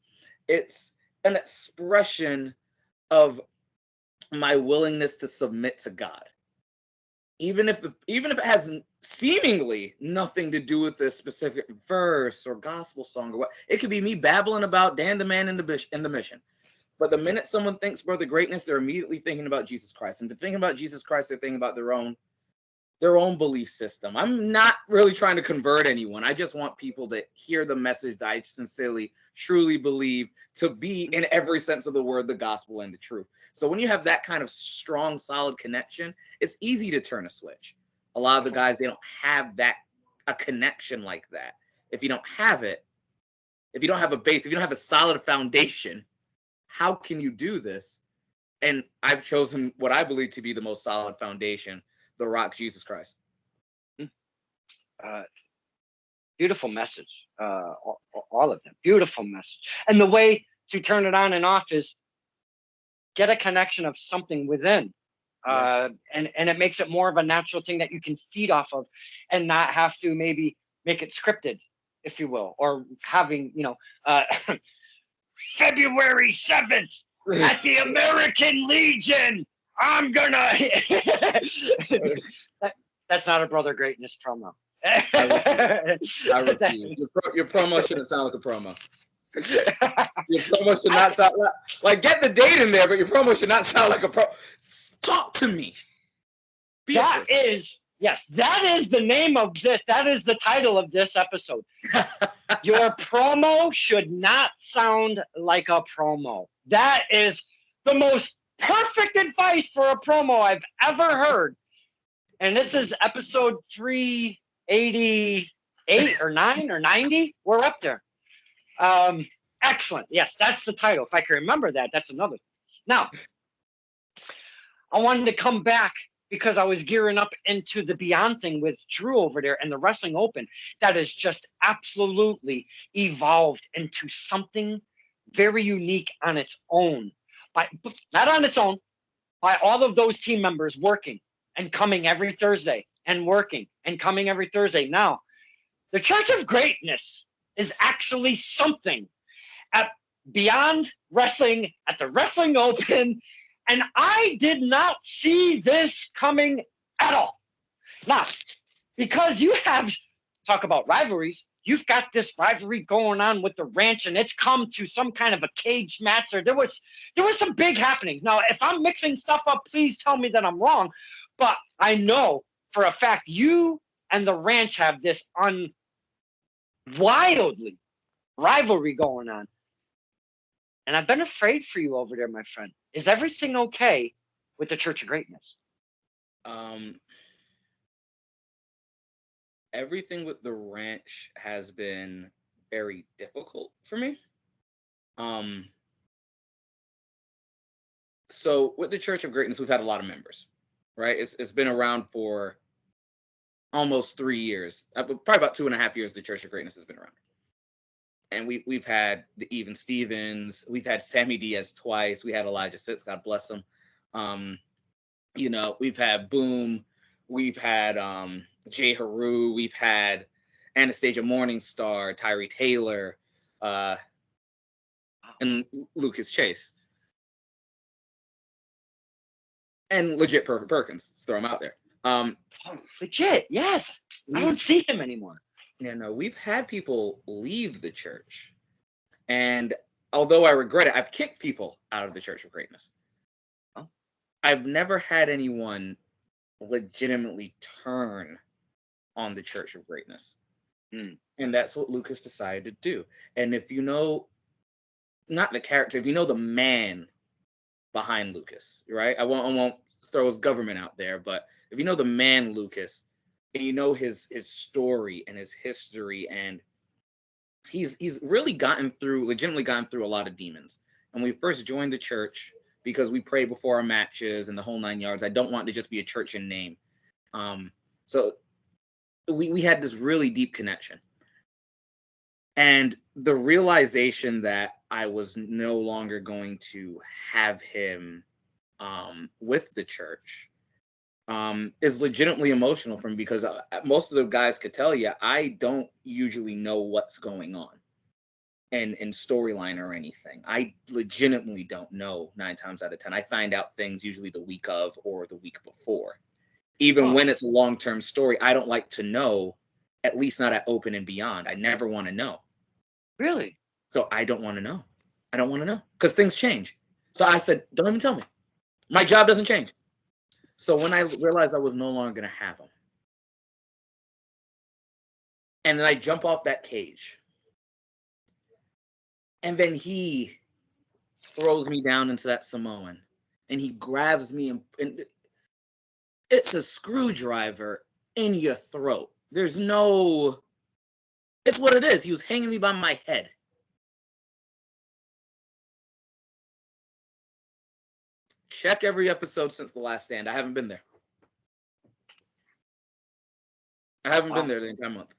It's an expression of my willingness to submit to God. Even if it has seemingly nothing to do with this specific verse or gospel song or what, it could be me babbling about Dan the Man in the Mission. But the minute someone thinks Brother Greatness, they're immediately thinking about Jesus Christ. And to think about Jesus Christ, they're thinking about their own belief system. I'm not really trying to convert anyone. I just want people to hear the message that I sincerely, truly believe to be, in every sense of the word, the gospel and the truth. So when you have that kind of strong, solid connection, it's easy to turn a switch. A lot of the guys, they don't have a connection like that. If you don't have it, if you don't have a base, if you don't have a solid foundation, how can you do this? And I've chosen what I believe to be the most solid foundation, the rock, Jesus Christ. Beautiful message. All of them. Beautiful message. And the way to turn it on and off is get a connection of something within. Yes. And it makes it more of a natural thing that you can feed off of and not have to maybe make it scripted, if you will, or having, February 7th at the American Legion. I'm gonna. That's not a Brother Greatness promo. I refuse. Your promo shouldn't sound like a promo. Your promo should not sound like get the date in there, but your promo should not sound like a pro. Talk to me. That is the name of this. That is the title of this episode. Your promo should not sound like a promo. That is the most perfect advice for a promo I've ever heard. And this is episode 388 or 9 or 90. We're up there. Excellent. Yes, that's the title. If I can remember that, that's another. Now, I wanted to come back because I was gearing up into the Beyond thing with Drew over there and the Wrestling Open that has just absolutely evolved into something very unique on its own. Not on its own, by all of those team members working and coming every Thursday and working and coming every Thursday. Now, the Church of Greatness is actually something at Beyond Wrestling, at the Wrestling Open, and I did not see this coming at all. Now, because you have, talk about rivalries, you've got this rivalry going on with the Ranch, and it's come to some kind of a cage match, or there was some big happenings. Now, if I'm mixing stuff up, please tell me that I'm wrong, but I know for a fact you and the Ranch have this wildly rivalry going on. And I've been afraid for you over there, my friend. Is everything okay with the Church of Greatness? Everything with the Ranch has been very difficult for me. So with the Church of Greatness, we've had a lot of members, right? It's been around for almost 3 years, probably about 2.5 years. The Church of Greatness has been around. And we've had the Even Stevens, we've had Sammy Diaz twice, we had Elijah Sitz, God bless him. We've had Boom, we've had Jay Haru, we've had Anastasia Morningstar, Tyree Taylor, and Lucas Chase. And legit Perfect Perkins. Let's throw him out there. Legit, yes. I don't see him anymore. We've had people leave the church. And although I regret it, I've kicked people out of the Church of Greatness. Oh. I've never had anyone legitimately turn on the Church of Greatness. Mm. And that's what Lucas decided to do. And if you know, not the character, if you know the man behind Lucas, right? I won't throw his government out there, but if you know the man Lucas, and you know his story and his history, and he's really legitimately gotten through a lot of demons. And when we first joined the church, because we pray before our matches and the whole 9 yards, I don't want it to just be a church in name. So we had this really deep connection. And the realization that I was no longer going to have him with the church is legitimately emotional for me, because most of the guys could tell you I don't usually know what's going on in storyline or anything. I legitimately don't know 9 times out of 10. I find out things usually the week of or the week before. Even when it's a long-term story, I don't like to know, at least not at Open and Beyond. I never want to know. Really? So I don't want to know. I don't want to know because things change. So I said, don't even tell me. My job doesn't change. So when I realized I was no longer going to have him, and then I jump off that cage, and then he throws me down into that Samoan, and he grabs me, and it's a screwdriver in your throat. There's no, it's what it is. He was hanging me by my head. Check every episode since The Last Stand. I haven't been there. I haven't been there the entire month.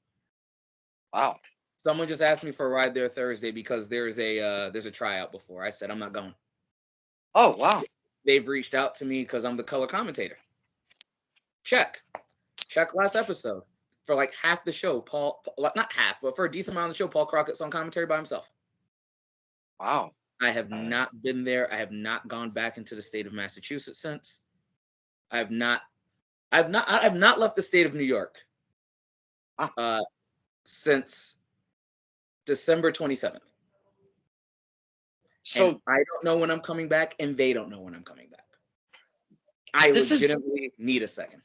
Wow. Someone just asked me for a ride there Thursday because there's a tryout before. I said I'm not going. Oh, wow. They've reached out to me because I'm the color commentator. Check last episode. For like half the show, Paul, not half, but for a decent amount of the show, Paul Crockett's on commentary by himself. Wow. I have not been there. I have not gone back into the state of Massachusetts since. I have not left the state of New York since December 27th. So and I don't know when I'm coming back, and they don't know when I'm coming back. I legitimately need a second.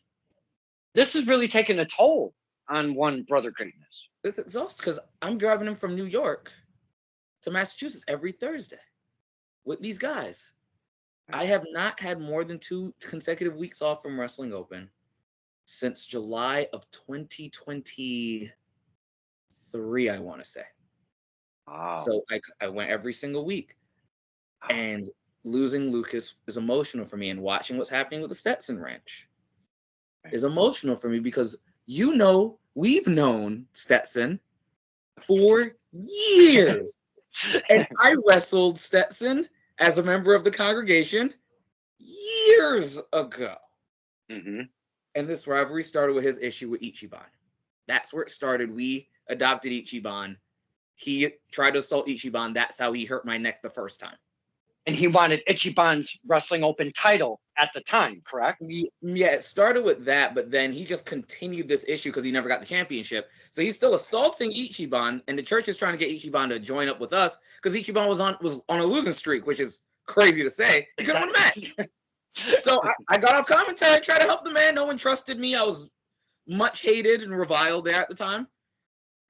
This is really taking a toll on one Brother Greatness. This is exhausting because I'm driving him from New York to Massachusetts every Thursday with these guys. I have not had more than 2 consecutive weeks off from Wrestling Open since July of 2023, I want to say. Wow. So I went every single week. And losing Lucas is emotional for me, and watching what's happening with the Stetson Ranch is emotional for me because we've known Stetson for years. And I wrestled Stetson as a member of the congregation years ago. Mm-hmm. And this rivalry started with his issue with Ichiban. That's where it started. We adopted Ichiban. He tried to assault Ichiban. That's how he hurt my neck the first time. And he wanted Ichiban's Wrestling Open title at the time, correct? Yeah, it started with that, but then he just continued this issue because he never got the championship. So he's still assaulting Ichiban, and the church is trying to get Ichiban to join up with us because Ichiban was on a losing streak, which is crazy to say. He couldn't win a match. So I got off commentary, tried to help the man. No one trusted me. I was much hated and reviled there at the time.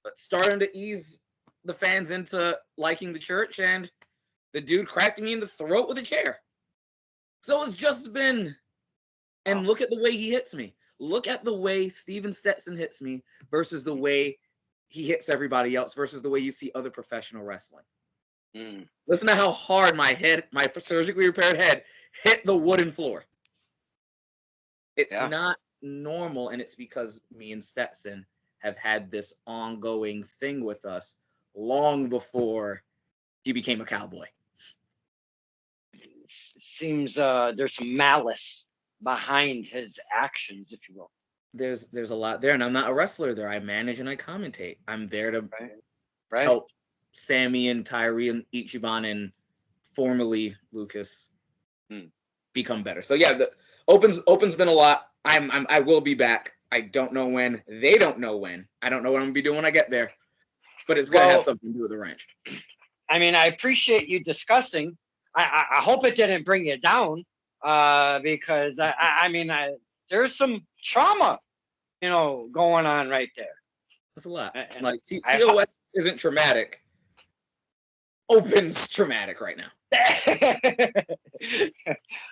But starting to ease the fans into liking the church, and the dude cracked me in the throat with a chair. So it's just been, and look at the way he hits me. Look at the way Steven Stetson hits me versus the way he hits everybody else versus the way you see other professional wrestling. Mm. Listen to how hard my surgically repaired head hit the wooden floor. It's not normal, and it's because me and Stetson have had this ongoing thing with us long before he became a cowboy. Seems there's some malice behind his actions, if you will. There's a lot there, and I'm not a wrestler there. I manage and I commentate. I'm there to help Sammy and Tyree and Ichiban and formerly Lucas become better. So yeah, the Open's been a lot. I will be back. I don't know when. They don't know when. I don't know what I'm gonna be doing when I get there, but it's gonna have something to do with the ranch. I mean, I appreciate you discussing. I hope it didn't bring you down, because I mean, there's some trauma, going on right there. That's a lot. And Like I TOS isn't traumatic. Open's traumatic right now.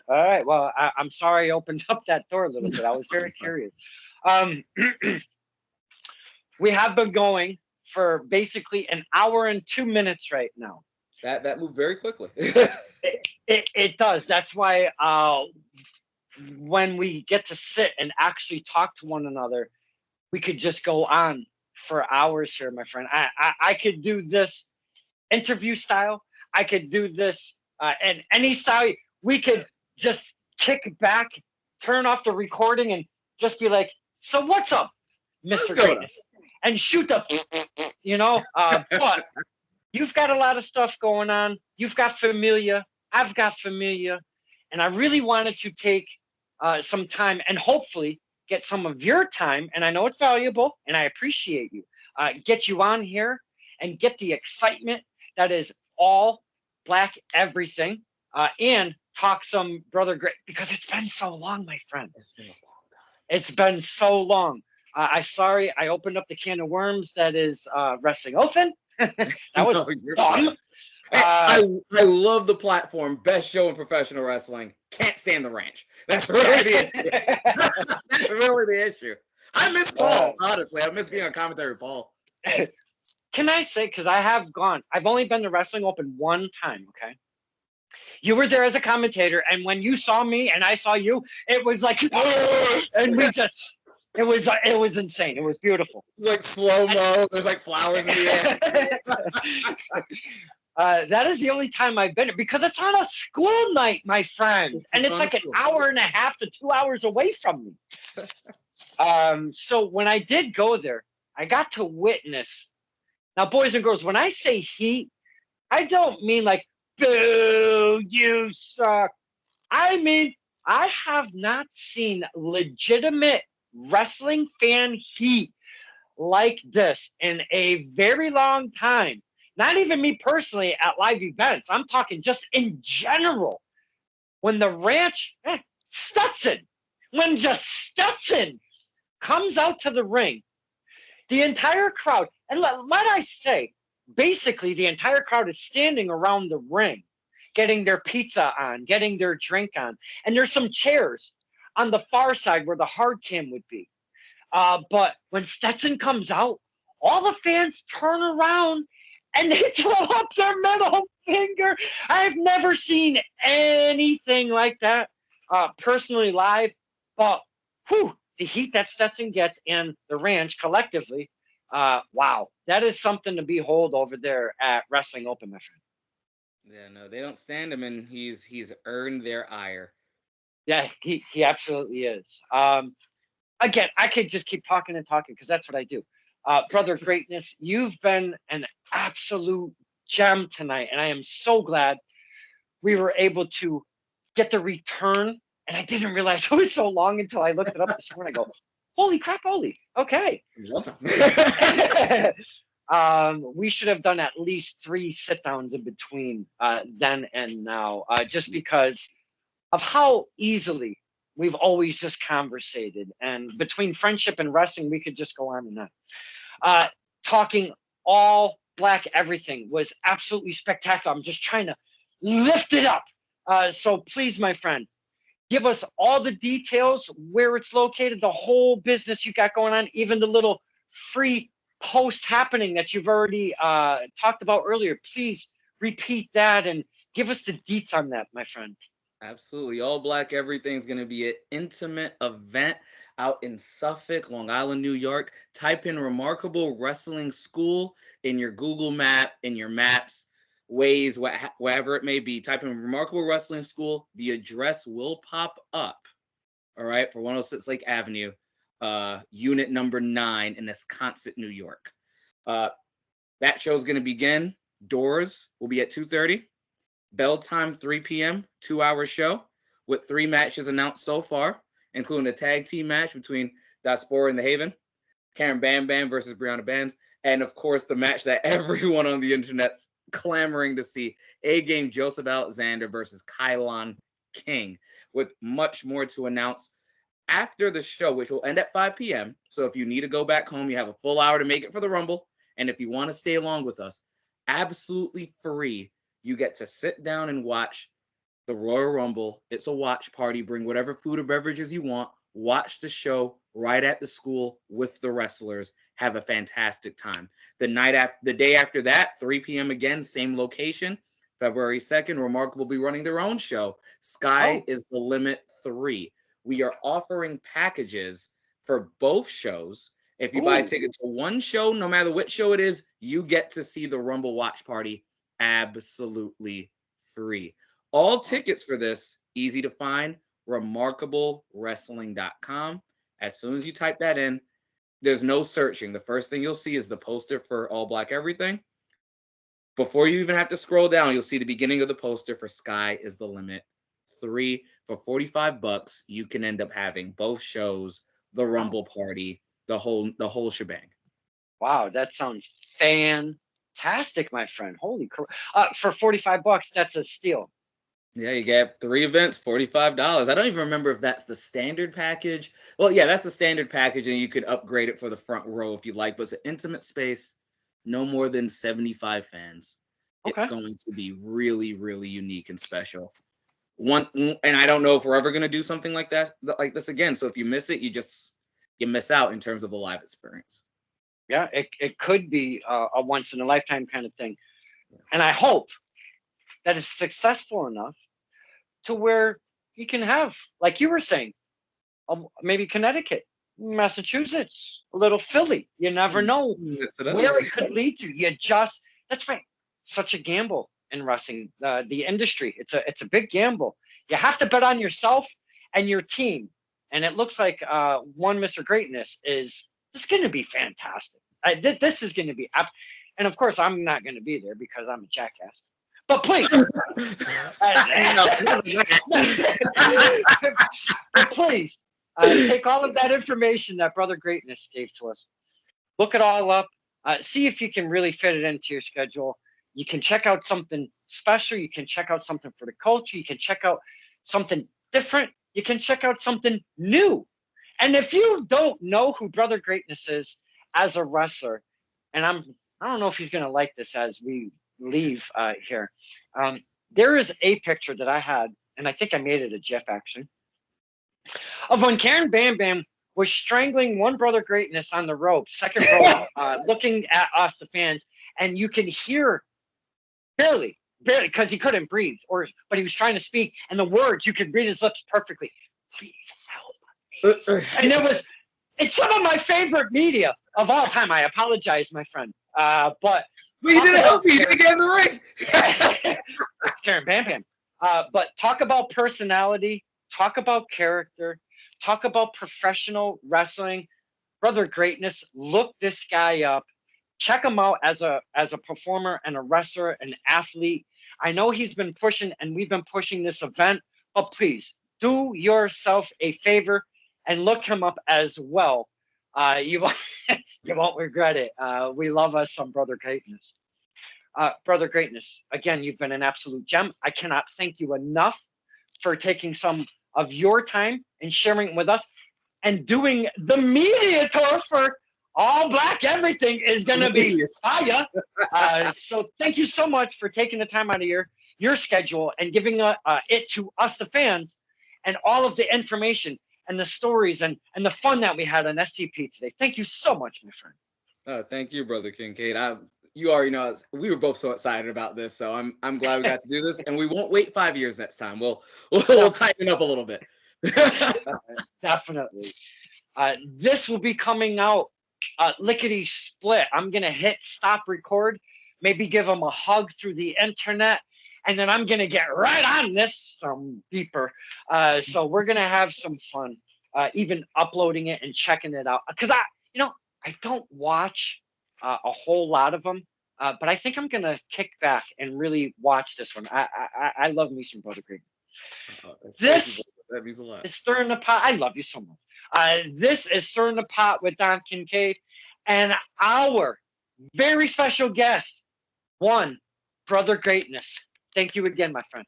All right. Well, I'm sorry I opened up that door a little bit. I was very curious. Um, we have been going for basically an hour and 2 minutes right now. That moved very quickly. It does. That's why when we get to sit and actually talk to one another, we could just go on for hours here, my friend. I could do this interview style. I could do this in any style. We could just kick back, turn off the recording, and just be like, "So what's up, Mr. Greatness?" and shoot the, But you've got a lot of stuff going on. You've got Familia. I've got Familia, and I really wanted to take some time and hopefully get some of your time. And I know it's valuable, and I appreciate you. Get you on here and get the excitement that is all Black everything, and talk some Brother Great, because it's been so long, my friend. It's been a long time. It's been so long. I'm sorry I opened up the can of worms that is Wrestling Open. That was dumb. I love the platform. Best show in professional wrestling. Can't stand the ranch. That's really the issue. That's really the issue. I miss Paul, honestly. I miss being on commentary with Paul. Can I say, because I've only been to Wrestling Open one time, okay? You were there as a commentator, and when you saw me and I saw you, it was like, and we just, it was insane. It was beautiful. Like slow-mo, there's like flowers in the air. That is the only time I've been, because it's on a school night, my friend, and it's like an hour and a half to 2 hours away from me. So when I did go there, I got to witness. Now, boys and girls, when I say heat, I don't mean like, boo, you suck. I mean, I have not seen legitimate wrestling fan heat like this in a very long time. Not even me personally at live events. I'm talking just in general. When the ranch, Stetson, when just Stetson comes out to the ring, the entire crowd, and might I say, basically the entire crowd is standing around the ring, getting their pizza on, getting their drink on. And there's some chairs on the far side where the hard cam would be. But when Stetson comes out, all the fans turn around and they throw up their middle finger. I've never seen anything like that personally live, but whew, the heat that Stetson gets and the ranch collectively, wow, that is something to behold over there at Wrestling Open, my friend. Yeah, no, they don't stand him, and he's earned their ire. Yeah, he absolutely is. Again, I could just keep talking and talking because that's what I do. Brother Greatness, you've been an absolute gem tonight, and I am so glad we were able to get the return. And I didn't realize it was so long until I looked it up this morning. I go, holy crap, holy, okay. We should have done at least 3 sit-downs in between then and now, just because of how easily we've always just conversated. And between friendship and wrestling, we could just go on and on. Talking all Black everything was absolutely spectacular. I'm just trying to lift it up. So please, my friend, give us all the details, where it's located, the whole business you got going on, even the little free post happening that you've already talked about earlier. Please repeat that and give us the deets on that, my friend. Absolutely. All Black Everything's going to be an intimate event out in Suffolk, Long Island, New York. Type in Remarkable Wrestling School in your Google map, in your maps, Waze, wherever it may be. Type in Remarkable Wrestling School. The address will pop up, all right, for 106 Lake Avenue, unit number 9 in Esconset, New York. That show's going to begin. Doors will be at 2:30. Bell time 3 p.m., 2-hour show with 3 matches announced so far, including a tag team match between Diaspora and The Haven, Karen Bam Bam versus Brianna Bands, and of course the match that everyone on the internet's clamoring to see, A-Game Joseph Alexander versus Kylon King, with much more to announce after the show, which will end at 5 p.m. So if you need to go back home, you have a full hour to make it for the Rumble. And if you want to stay along with us, absolutely free, you get to sit down and watch the Royal Rumble. It's a watch party. Bring whatever food or beverages you want. Watch the show right at the school with the wrestlers. Have a fantastic time. The day after that, 3 p.m. again, same location. February 2nd, Remarkable will be running their own show. Sky is the Limit 3. We are offering packages for both shows. If you buy a ticket to one show, no matter which show it is, you get to see the Rumble watch party absolutely free. All tickets for this, easy to find, remarkablewrestling.com. As soon as you type that in, there's no searching. The first thing you'll see is the poster for All Black Everything. Before you even have to scroll down, you'll see the beginning of the poster for Sky is the Limit 3. For $45, you can end up having both shows, the Rumble party, the whole shebang. Wow, that sounds fantastic, my friend. Holy crap. For $45, that's a steal. Yeah, you get 3 events, $45. I don't even remember if that's the standard package. Well, yeah, that's the standard package, and you could upgrade it for the front row if you like. But it's an intimate space, no more than 75 fans. Okay. It's going to be really, really unique and special. And I don't know if we're ever going to do something like this again. So if you miss it, you miss out in terms of a live experience. Yeah, it could be a once in a lifetime kind of thing. And I hope that is successful enough to where you can have, like you were saying, maybe Connecticut, Massachusetts, a little Philly. You never know where it could lead to. That's right. Such a gamble in wrestling, the industry. It's a big gamble. You have to bet on yourself and your team. And it looks like one Mr. Greatness is going to be fantastic. This is going to be, and of course, I'm not going to be there because I'm a jackass. But please, please take all of that information that Brother Greatness gave to us. Look it all up. See if you can really fit it into your schedule. You can check out something special. You can check out something for the culture. You can check out something different. You can check out something new. And if you don't know who Brother Greatness is as a wrestler, and I don't know if he's going to like this as we leave here. There is a picture that I had, and I think I made it a GIF actually, of when Karen Bam Bam was strangling one Brother Greatness on the rope, second rope, looking at us, the fans, and you can hear barely, because he couldn't breathe, but he was trying to speak, and the words, you could read his lips perfectly. Please help me. And it's some of my favorite media of all time. I apologize, my friend. But you didn't help me. You didn't get in the ring. It's Karen Bam Bam. But talk about personality, talk about character, talk about professional wrestling. Brother Greatness, look this guy up. Check him out as a performer and a wrestler, an athlete. I know he's been pushing, and we've been pushing this event, but please do yourself a favor and look him up as well. You won't regret it. We love us some Brother Greatness. Brother Greatness, again, you've been an absolute gem. I cannot thank you enough for taking some of your time and sharing it with us, and doing the media tour for All Black Everything is going to be fire. So thank you so much for taking the time out of your schedule and giving it to us, the fans, and all of the information and the stories and the fun that we had on STP today. Thank you so much, my friend. Thank you, Brother Kincaid. You already know we were both so excited about this, so I'm glad we got to do this, and we won't wait 5 years next time. We'll tighten up a little bit. Definitely. This will be coming out lickety split. I'm gonna hit stop record, maybe give them a hug through the internet, and then I'm gonna get right on this some beeper. So we're gonna have some fun, even uploading it and checking it out. Because I don't watch a whole lot of them, but I think I'm gonna kick back and really watch this one. I love me some Brother Greatness. That means a lot. Is Stirring the Pot. I love you so much. This is Stirring the Pot with Don Kincaid, and our very special guest, one Brother Greatness. Thank you again, my friend.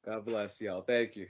God bless y'all. Thank you.